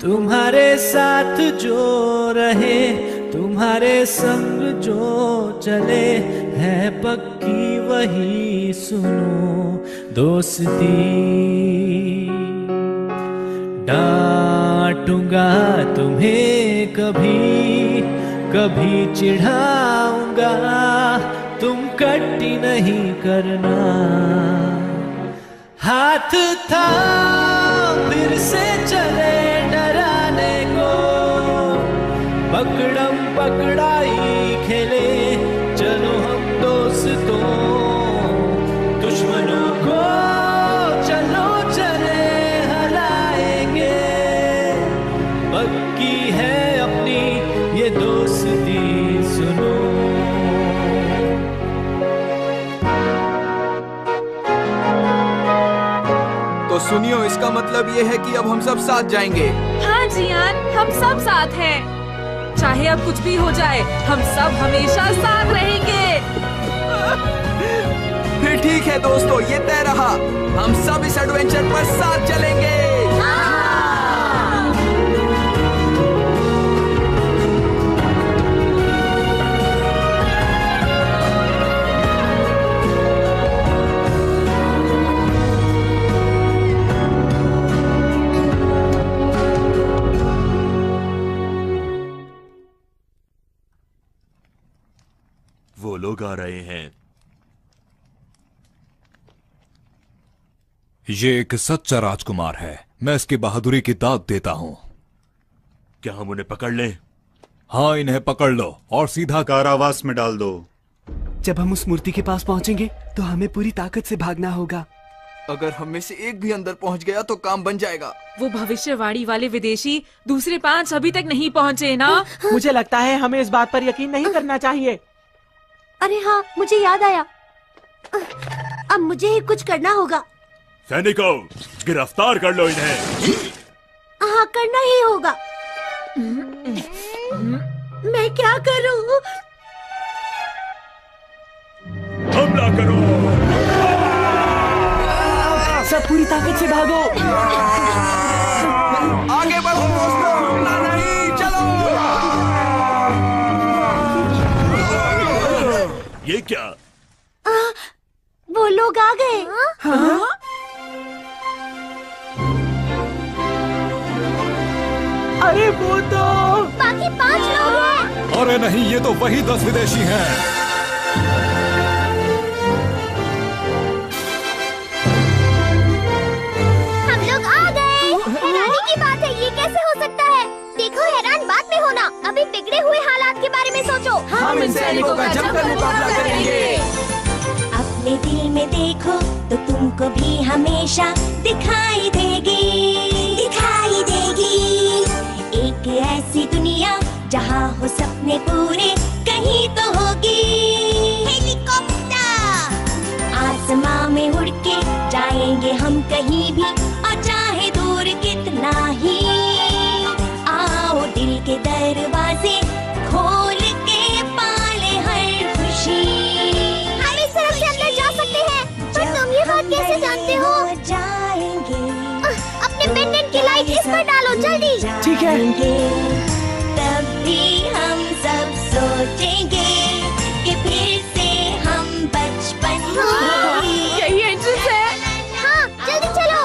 तुम्हारे साथ जो रहे, तुम्हारे संग जो चले, है पक्की वही सुनो दोस्ती। डांटूंगा तुम्हें कभी, कभी चिढ़ाऊंगा, तुम कट्टी नहीं करना। हाथ था फिर से चले डराने को, पकड़म पकड़ाई खेले, चलो हम दोस्तों, दुश्मनों को चलो चले हराएंगे, पक्की है अपनी ये दोस्ती सुनो। तो सुनियो, इसका मतलब ये है कि अब हम सब साथ जाएंगे। हाँ जियान, हम सब साथ हैं। चाहे अब कुछ भी हो जाए, हम सब हमेशा साथ रहेंगे। फिर ठीक है दोस्तों, ये तय रहा, हम सब इस एडवेंचर पर साथ चलेंगे। वो लोग आ रहे हैं। ये एक सच्चा राजकुमार है। मैं इसकी बहादुरी की दाद देता हूँ। क्या हम उन्हें पकड़ लें? हाँ, इन्हें पकड़ लो और सीधा कारावास में डाल दो। जब हम उस मूर्ति के पास पहुँचेंगे तो हमें पूरी ताकत से भागना होगा। अगर हम में से एक भी अंदर पहुँच गया तो काम बन जाएगा। वो भविष्यवाणी वाले विदेशी दूसरे 5 अभी तक नहीं पहुँचे ना? मुझे लगता है हमें इस बात पर यकीन नहीं करना चाहिए। अरे हाँ, मुझे याद आया। अब मुझे ही कुछ करना होगा। सैनिकों, गिरफ्तार कर लो इन्हें। हाँ, करना ही होगा। मैं क्या करूं? हमला करो। सब पूरी ताकत से भागो। आगे बढ़ो दोस्तों, नहीं चलो। क्या? वो लोग आ गए। हाँ? अरे वो तो बाकी 5 लोग हैं। अरे नहीं, ये तो वही 10 विदेशी हैं। हम लोग आ गए। हैरानी की बात है, ये कैसे हो सकता है? देखो, हैरान बाद में होना, अभी बिगड़े हुए हालात के बारे में सोचो। हम इन सैनिकों का जमकर मुकाबला करेंगे। अपने दिल में देखो तो तुमको भी हमेशा दिखाई देगी, दिखाई देगी। एक ऐसी दुनिया जहाँ हो सपने पूरे कहीं तो होगी। हेलीकॉप्टर आसमां में उड़ के जाएंगे हम कहीं भी, और चाहे दूर कितना ही। आओ दिल के दरवाजे खोल के पाले हर खुशी। हम इस तरफ से अंदर जा सकते हैं, पर तुम ये बात कैसे जानते हो? जाएंगे अपने पेंडेंट की लाइट इस पर डालो जल्दी। ठीक है। तब भी हम सब सोचेंगे कि फिर से हम बचपन यही एंट्रेंस है। हाँ, जल्दी चलो।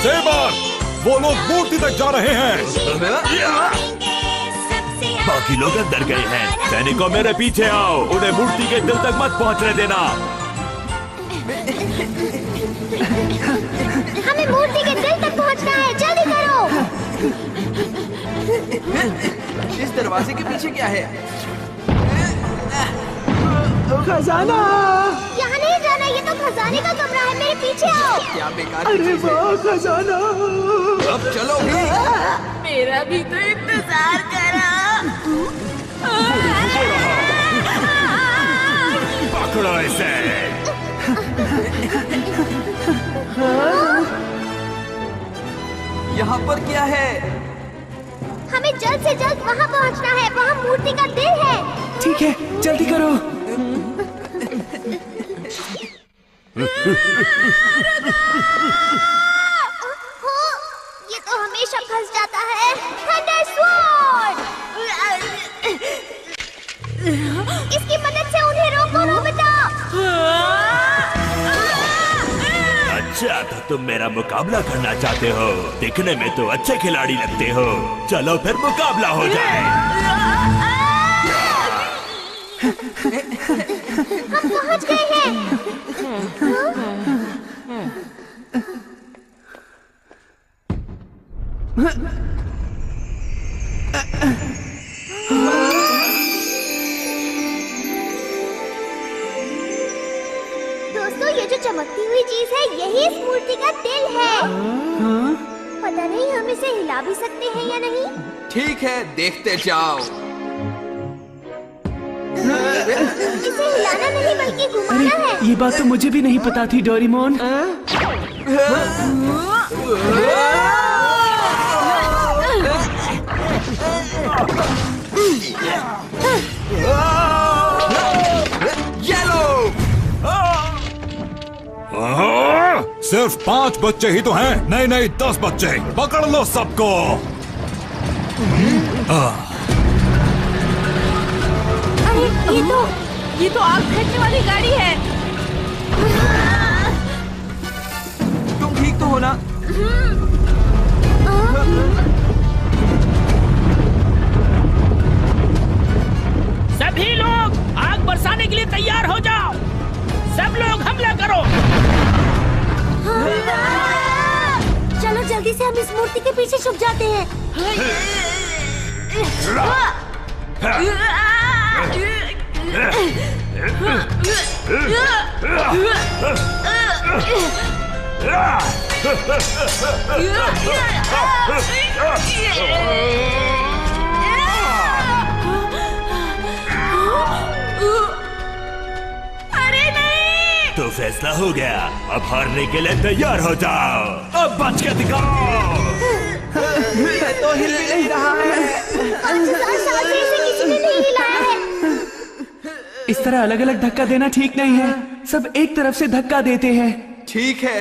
सेबर, वो लोग मूर्ति तक जा रहे हैं। बाकी लोग अंदर गए हैं। सैनिकों, मेरे पीछे आओ। उन्हें मूर्ति के दिल तक मत पहुंचने देना। हमें मूर्ति के दिल तक पहुंचना है, जल्दी करो। इस दरवाजे के पीछे क्या है? खजाना। यहाँ नहीं जाना, ये तो खजाने का कमरा है। मेरे पीछे आओ। क्या बेकार अरे चीज़ है। वाह, खजाना। अब चलो भी। मेरा भी तो इंतजार करा। पकड़ो इसे। यहाँ पर क्या है? हमें जल्द से जल्द वहाँ पहुँचना है, वहाँ मूर्ति का दिल है। ठीक है, जल्दी करो। ये तो हमेशा फंस जाता है। Thunder sword. इसकी मदद से उन्हें रोको नोबिता। अच्छा, तो तुम मेरा मुकाबला करना चाहते हो? दिखने में तो अच्छे खिलाड़ी लगते हो। चलो फिर मुकाबला हो जाए। हम पहुंच गए हैं। दोस्तों, ये जो चमकती हुई चीज है, यही इस मूर्ति का दिल है। पता नहीं हम इसे हिला भी सकते हैं या नहीं। ठीक है, देखते जाओ। इसे हिलाना नहीं बल्कि घुमाना है। ये बात तो मुझे भी नहीं पता थी, डोरेमोन। येलो। सिर्फ 5 बच्चे ही तो हैं। नहीं नहीं, 10 बच्चे। पकड़ लो सबको। अरे ये तो आग फेंकने वाली गाड़ी है। तुम ठीक तो हो ना? सभी लोग आग बरसाने के लिए तैयार हो जाओ। सब लोग हमला करो। चलो जल्दी से हम इस मूर्ति के पीछे छुप जाते हैं। अरे नहीं। तो फैसला हो गया। अब हारने के लिए तैयार हो जाओ। अब बच के दिखाओ। तो हिल भी नहीं रहा है। 5000 साल से इसे किसी ने नहीं हिलाया है। इस तरह अलग अलग धक्का देना ठीक नहीं है। सब एक तरफ से धक्का देते हैं। ठीक है,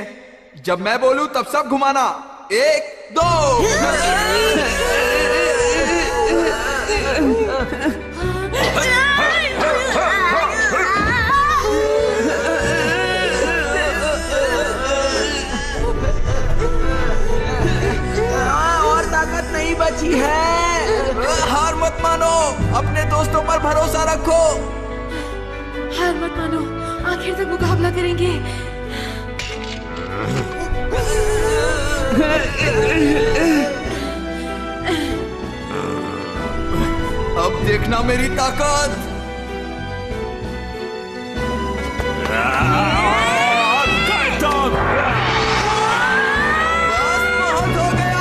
जब मैं बोलूं तब सब घुमाना। 1 2। रही है। हार मत मानो, अपने दोस्तों पर भरोसा रखो। हार मत मानो, आखिर तक मुकाबला करेंगे। अब देखना मेरी ताकत। बस बहुत हो गया।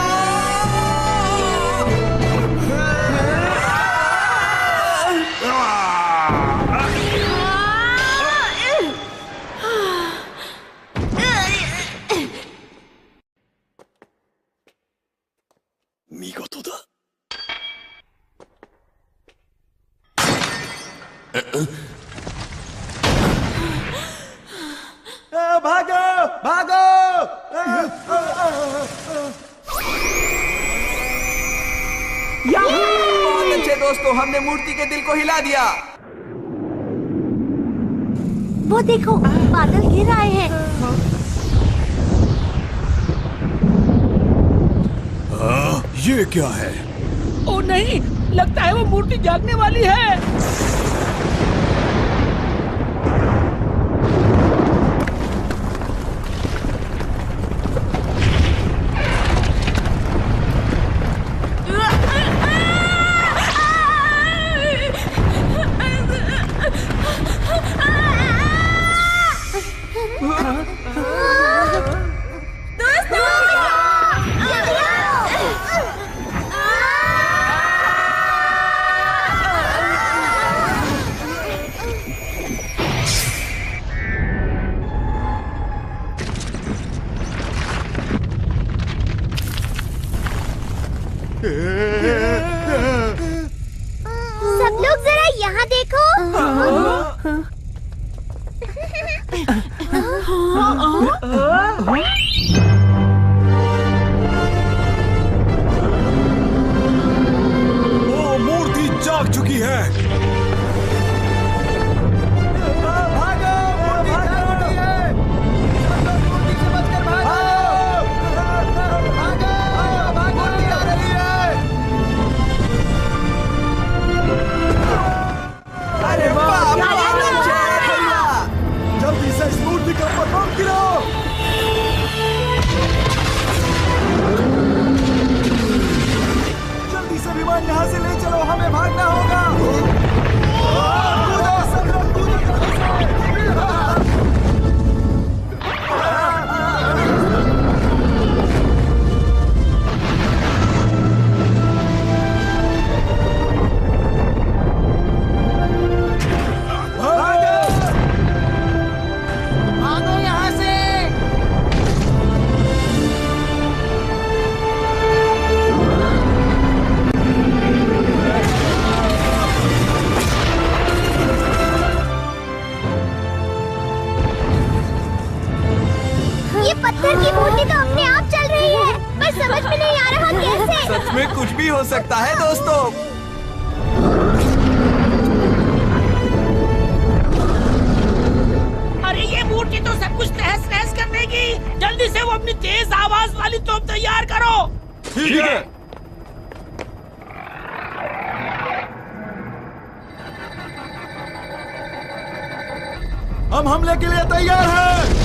भागो भागो। बहुत अच्छे दोस्तों, हमने मूर्ति के दिल को हिला दिया। वो देखो, बादल घिर आए हैं। ये क्या है? ओ नहीं, लगता है वो मूर्ति जागने वाली है। सब लोग जरा यहाँ देखो। वो मूर्ति जाग चुकी है। भागो, मूर्ति जाग उठी है। सब लोग मूर्ति से बचकर भागो। भागो, मूर्ति आ रही है। अरे वाह, बहुत अच्छे। जल्दी से इस मूर्ति के ऊपर बम गिरो। जल्दी से विमान यहाँ से ले चलो, हमें भागना होगा। कूदो, सब लोग कूदो जल्दी से। भागो यहाँ से। ये पत्थर की मूर्ति तो अपने आप चल रही है, पर समझ में नहीं आ रहा कैसे। सच में कुछ भी हो सकता है दोस्तों। अरे ये मूर्ति तो सब कुछ तहस नहस कर देगी। जल्दी से वो अपनी तेज आवाज वाली तोप तैयार करो। ठीक है। हम हमले के लिए तैयार हैं।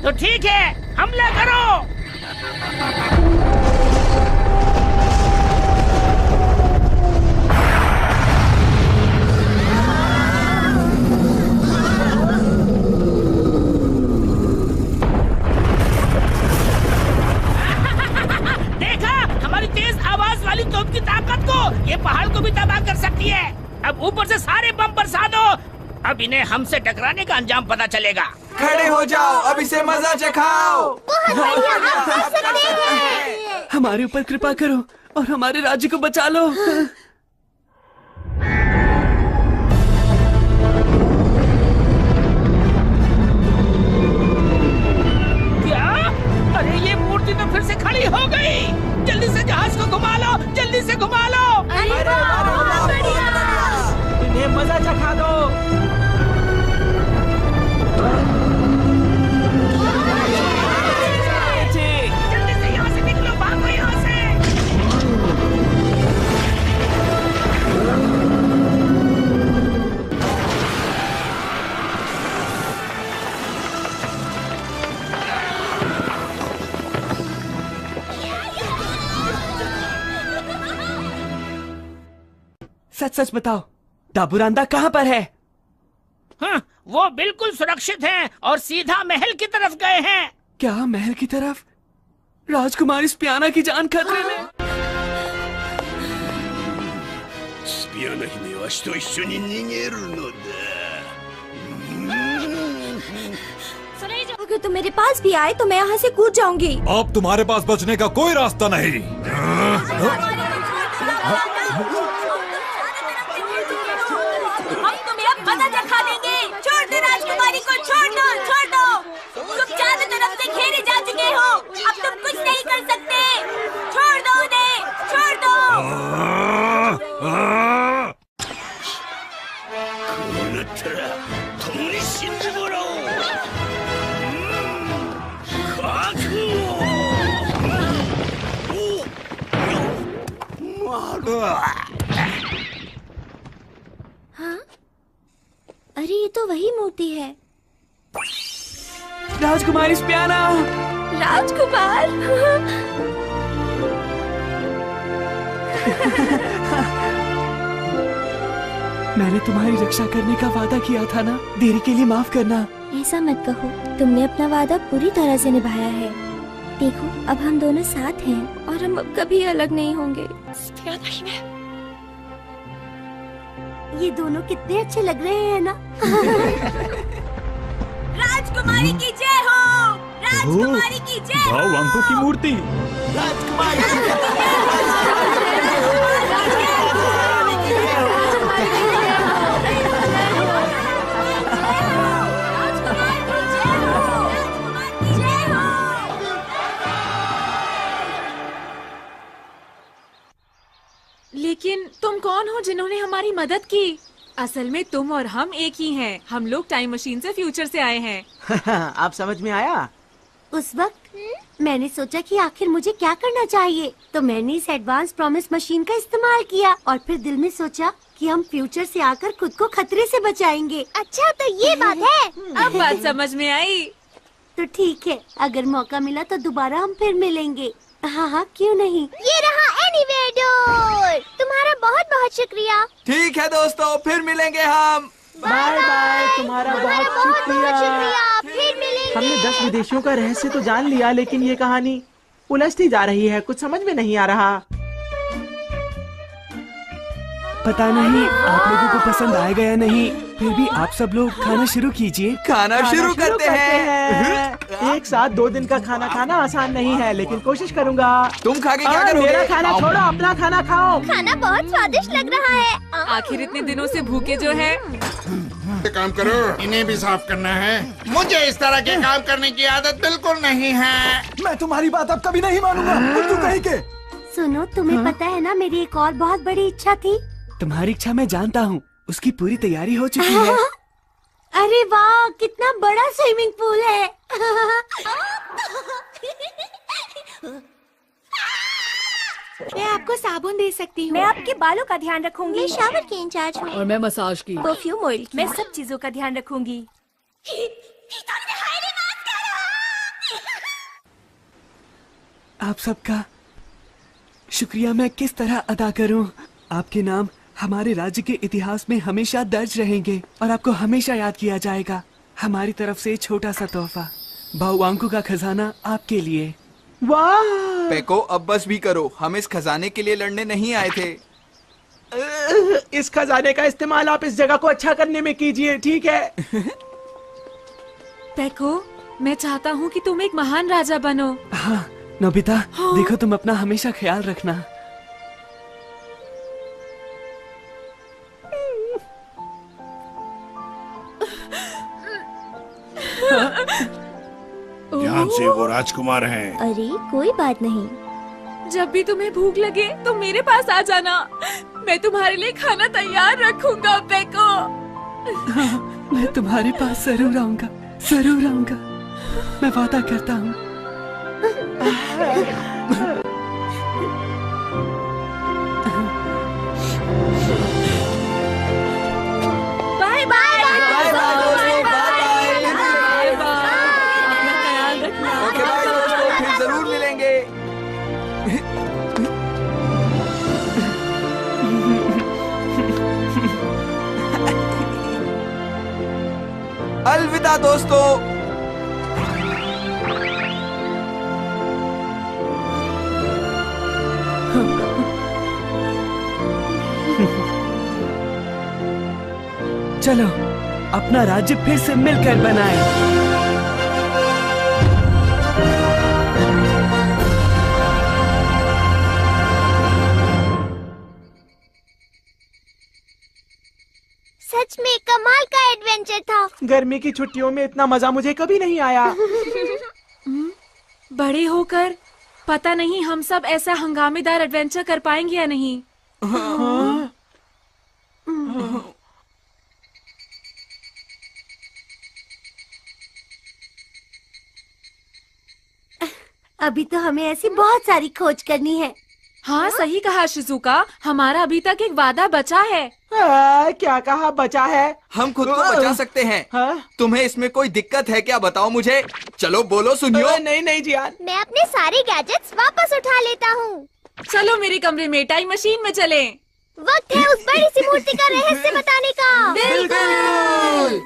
तो ठीक है, हमला करो। देखा हमारी तेज आवाज वाली तोप की ताकत को। ये पहाड़ को भी तबाह कर सकती है। अब ऊपर से सारे बम बरसा दो। अब इन्हें हमसे टकराने का अंजाम पता चलेगा। खड़े हो जाओ, अब इसे मजा चखाओ। हमारे ऊपर कृपा करो और हमारे राज्य को बचा लो। क्या? अरे ये मूर्ति तो फिर से खड़ी हो गई। जल्दी से जहाज को घुमा लो, जल्दी से घुमा लो। इन्हें मजा चखा दो। जल्दी से यहाँ से निकलो, भागो यहाँ से। सच सच बताओ, दाबूरांदा कहाँ पर है? हाँ, वो बिल्कुल सुरक्षित हैं और सीधा महल की तरफ गए हैं। क्या महल की तरफ? राजकुमारी स्पियाना की जान खतरे में। スピアナ姫はわしと一緒に逃げるのだ。 अगर तुम मेरे पास भी आए तो मैं यहाँ से कूद जाऊंगी। अब तुम्हारे पास बचने का कोई रास्ता नहीं। हम तुम्हें अब मजा दिखा देंगे। छोड़ दो राजकुमारी को, छोड़ दो, छोड़ दो। तुम चारों तरफ से घेरे जा चुके हो, अब तुम कुछ नहीं कर सकते। छोड़ दो उन्हें, छोड़ दो। こうなったら共に死んでもらおう。覚悟。 हाँ? अरे ये तो वही मूर्ति है। राजकुमारी स्पियाना। राजकुमार। मैंने तुम्हारी रक्षा करने का वादा किया था ना, देरी के लिए माफ करना। ऐसा मत कहो, तुमने अपना वादा पूरी तरह से निभाया है। देखो अब हम दोनों साथ हैं और हम अब कभी अलग नहीं होंगे। ये दोनों कितने अच्छे लग रहे हैं ना। राजकुमारी की जय हो, राजकुमारी की जय हो। वांको की मूर्ति। लेकिन तुम कौन हो जिन्होंने हमारी मदद की? असल में तुम और हम एक ही हैं। हम लोग टाइम मशीन से फ्यूचर से आए हैं। आप समझ में आया? उस वक्त मैंने सोचा कि आखिर मुझे क्या करना चाहिए, तो मैंने इस एडवांस प्रॉमिस मशीन का इस्तेमाल किया और फिर दिल में सोचा कि हम फ्यूचर से आकर खुद को खतरे से बचाएंगे। अच्छा तो ये बात है। अब बात समझ में आई। तो ठीक है, अगर मौका मिला तो दोबारा हम फिर मिलेंगे। हाँ हाँ क्यों नहीं। ये रहा एनीवेयर डोर। तुम्हारा बहुत बहुत शुक्रिया। ठीक है दोस्तों, फिर मिलेंगे हम। Bye bye. तुम्हारा बहुत शुक्रिया। फिर मिलेंगे। हमने 10 विदेशियों का रहस्य तो जान लिया, लेकिन ये कहानी उलझती जा रही है। कुछ समझ में नहीं आ रहा। पता नहीं आप लोगों को पसंद आएगा या नहीं, फिर भी आप सब लोग खाना शुरू कीजिए। खाना शुरू करते हैं। एक साथ 2 दिन का खाना खाना आसान नहीं है, लेकिन कोशिश करूंगा। तुम खा के क्या करोगे? मेरा खाना छोड़ो, अपना खाना खाओ। खाना बहुत स्वादिष्ट लग रहा है। आखिर इतने दिनों से भूखे जो है। काम करो, इन्हें भी साफ करना है। मुझे इस तरह के काम करने की आदत बिल्कुल नहीं है। मैं तुम्हारी बात अब कभी नहीं मानूंगा। तू कहीं के। सुनो, तुम्हें पता है ना, मेरी एक और बहुत बड़ी इच्छा थी। तुम्हारी इच्छा मैं जानता हूँ, उसकी पूरी तैयारी हो चुकी है। अरे वाह, कितना बड़ा स्विमिंग पूल है। मैं आपको साबुन दे सकती हूँ। मैं आपके बालों का ध्यान रखूंगी। मैं शावर की इंचार्ज हूँ। और मैं मसाज की। परफ्यूम ऑयल की। मैं सब चीजों का ध्यान रखूंगी। आप सबका शुक्रिया मैं किस तरह अदा करूं? आपके नाम हमारे राज्य के इतिहास में हमेशा दर्ज रहेंगे और आपको हमेशा याद किया जाएगा। हमारी तरफ से छोटा सा तोहफा, बाहुवांकू का खजाना आपके लिए। वाह! पेको अब बस भी करो, हम इस खजाने के लिए लड़ने नहीं आए थे। इस खजाने का इस्तेमाल आप इस जगह को अच्छा करने में कीजिए, ठीक है? पेको, मैं चाहता हूँ कि तुम एक महान राजा बनो। हाँ नोबिता, हाँ। देखो तुम अपना हमेशा ख्याल रखना। ध्यान से, वो राजकुमार हैं। अरे कोई बात नहीं। जब भी तुम्हें भूख लगे तो मेरे पास आ जाना। मैं तुम्हारे लिए खाना तैयार रखूंगा पेको। हाँ, मैं तुम्हारे पास जरूर आऊंगा, जरूर आऊंगा। मैं वादा करता हूँ। Bye bye. फिर जरूर मिलेंगे। अलविदा दोस्तों। चलो अपना राज्य फिर से मिलकर बनाएं। सच में कमाल का एडवेंचर था। गर्मी की छुट्टियों में इतना मजा मुझे कभी नहीं आया। बड़े होकर पता नहीं हम सब ऐसा हंगामेदार एडवेंचर कर पाएंगे या नहीं। अभी तो हमें ऐसी बहुत सारी खोज करनी है। हाँ सही कहा शिजुका, हमारा अभी तक एक वादा बचा है। क्या कहा बचा है? हम खुद को बचा सकते हैं। तुम्हें इसमें कोई दिक्कत है क्या, बताओ मुझे। चलो बोलो सुनियो। नहीं नहीं जियान, मैं अपने सारे गैजेट्स वापस उठा लेता हूँ। चलो मेरे कमरे में टाइम मशीन में चलें। वक्त है उस बड़ी सी मूर्ति का रहस्य बताने का। बिल्कुल।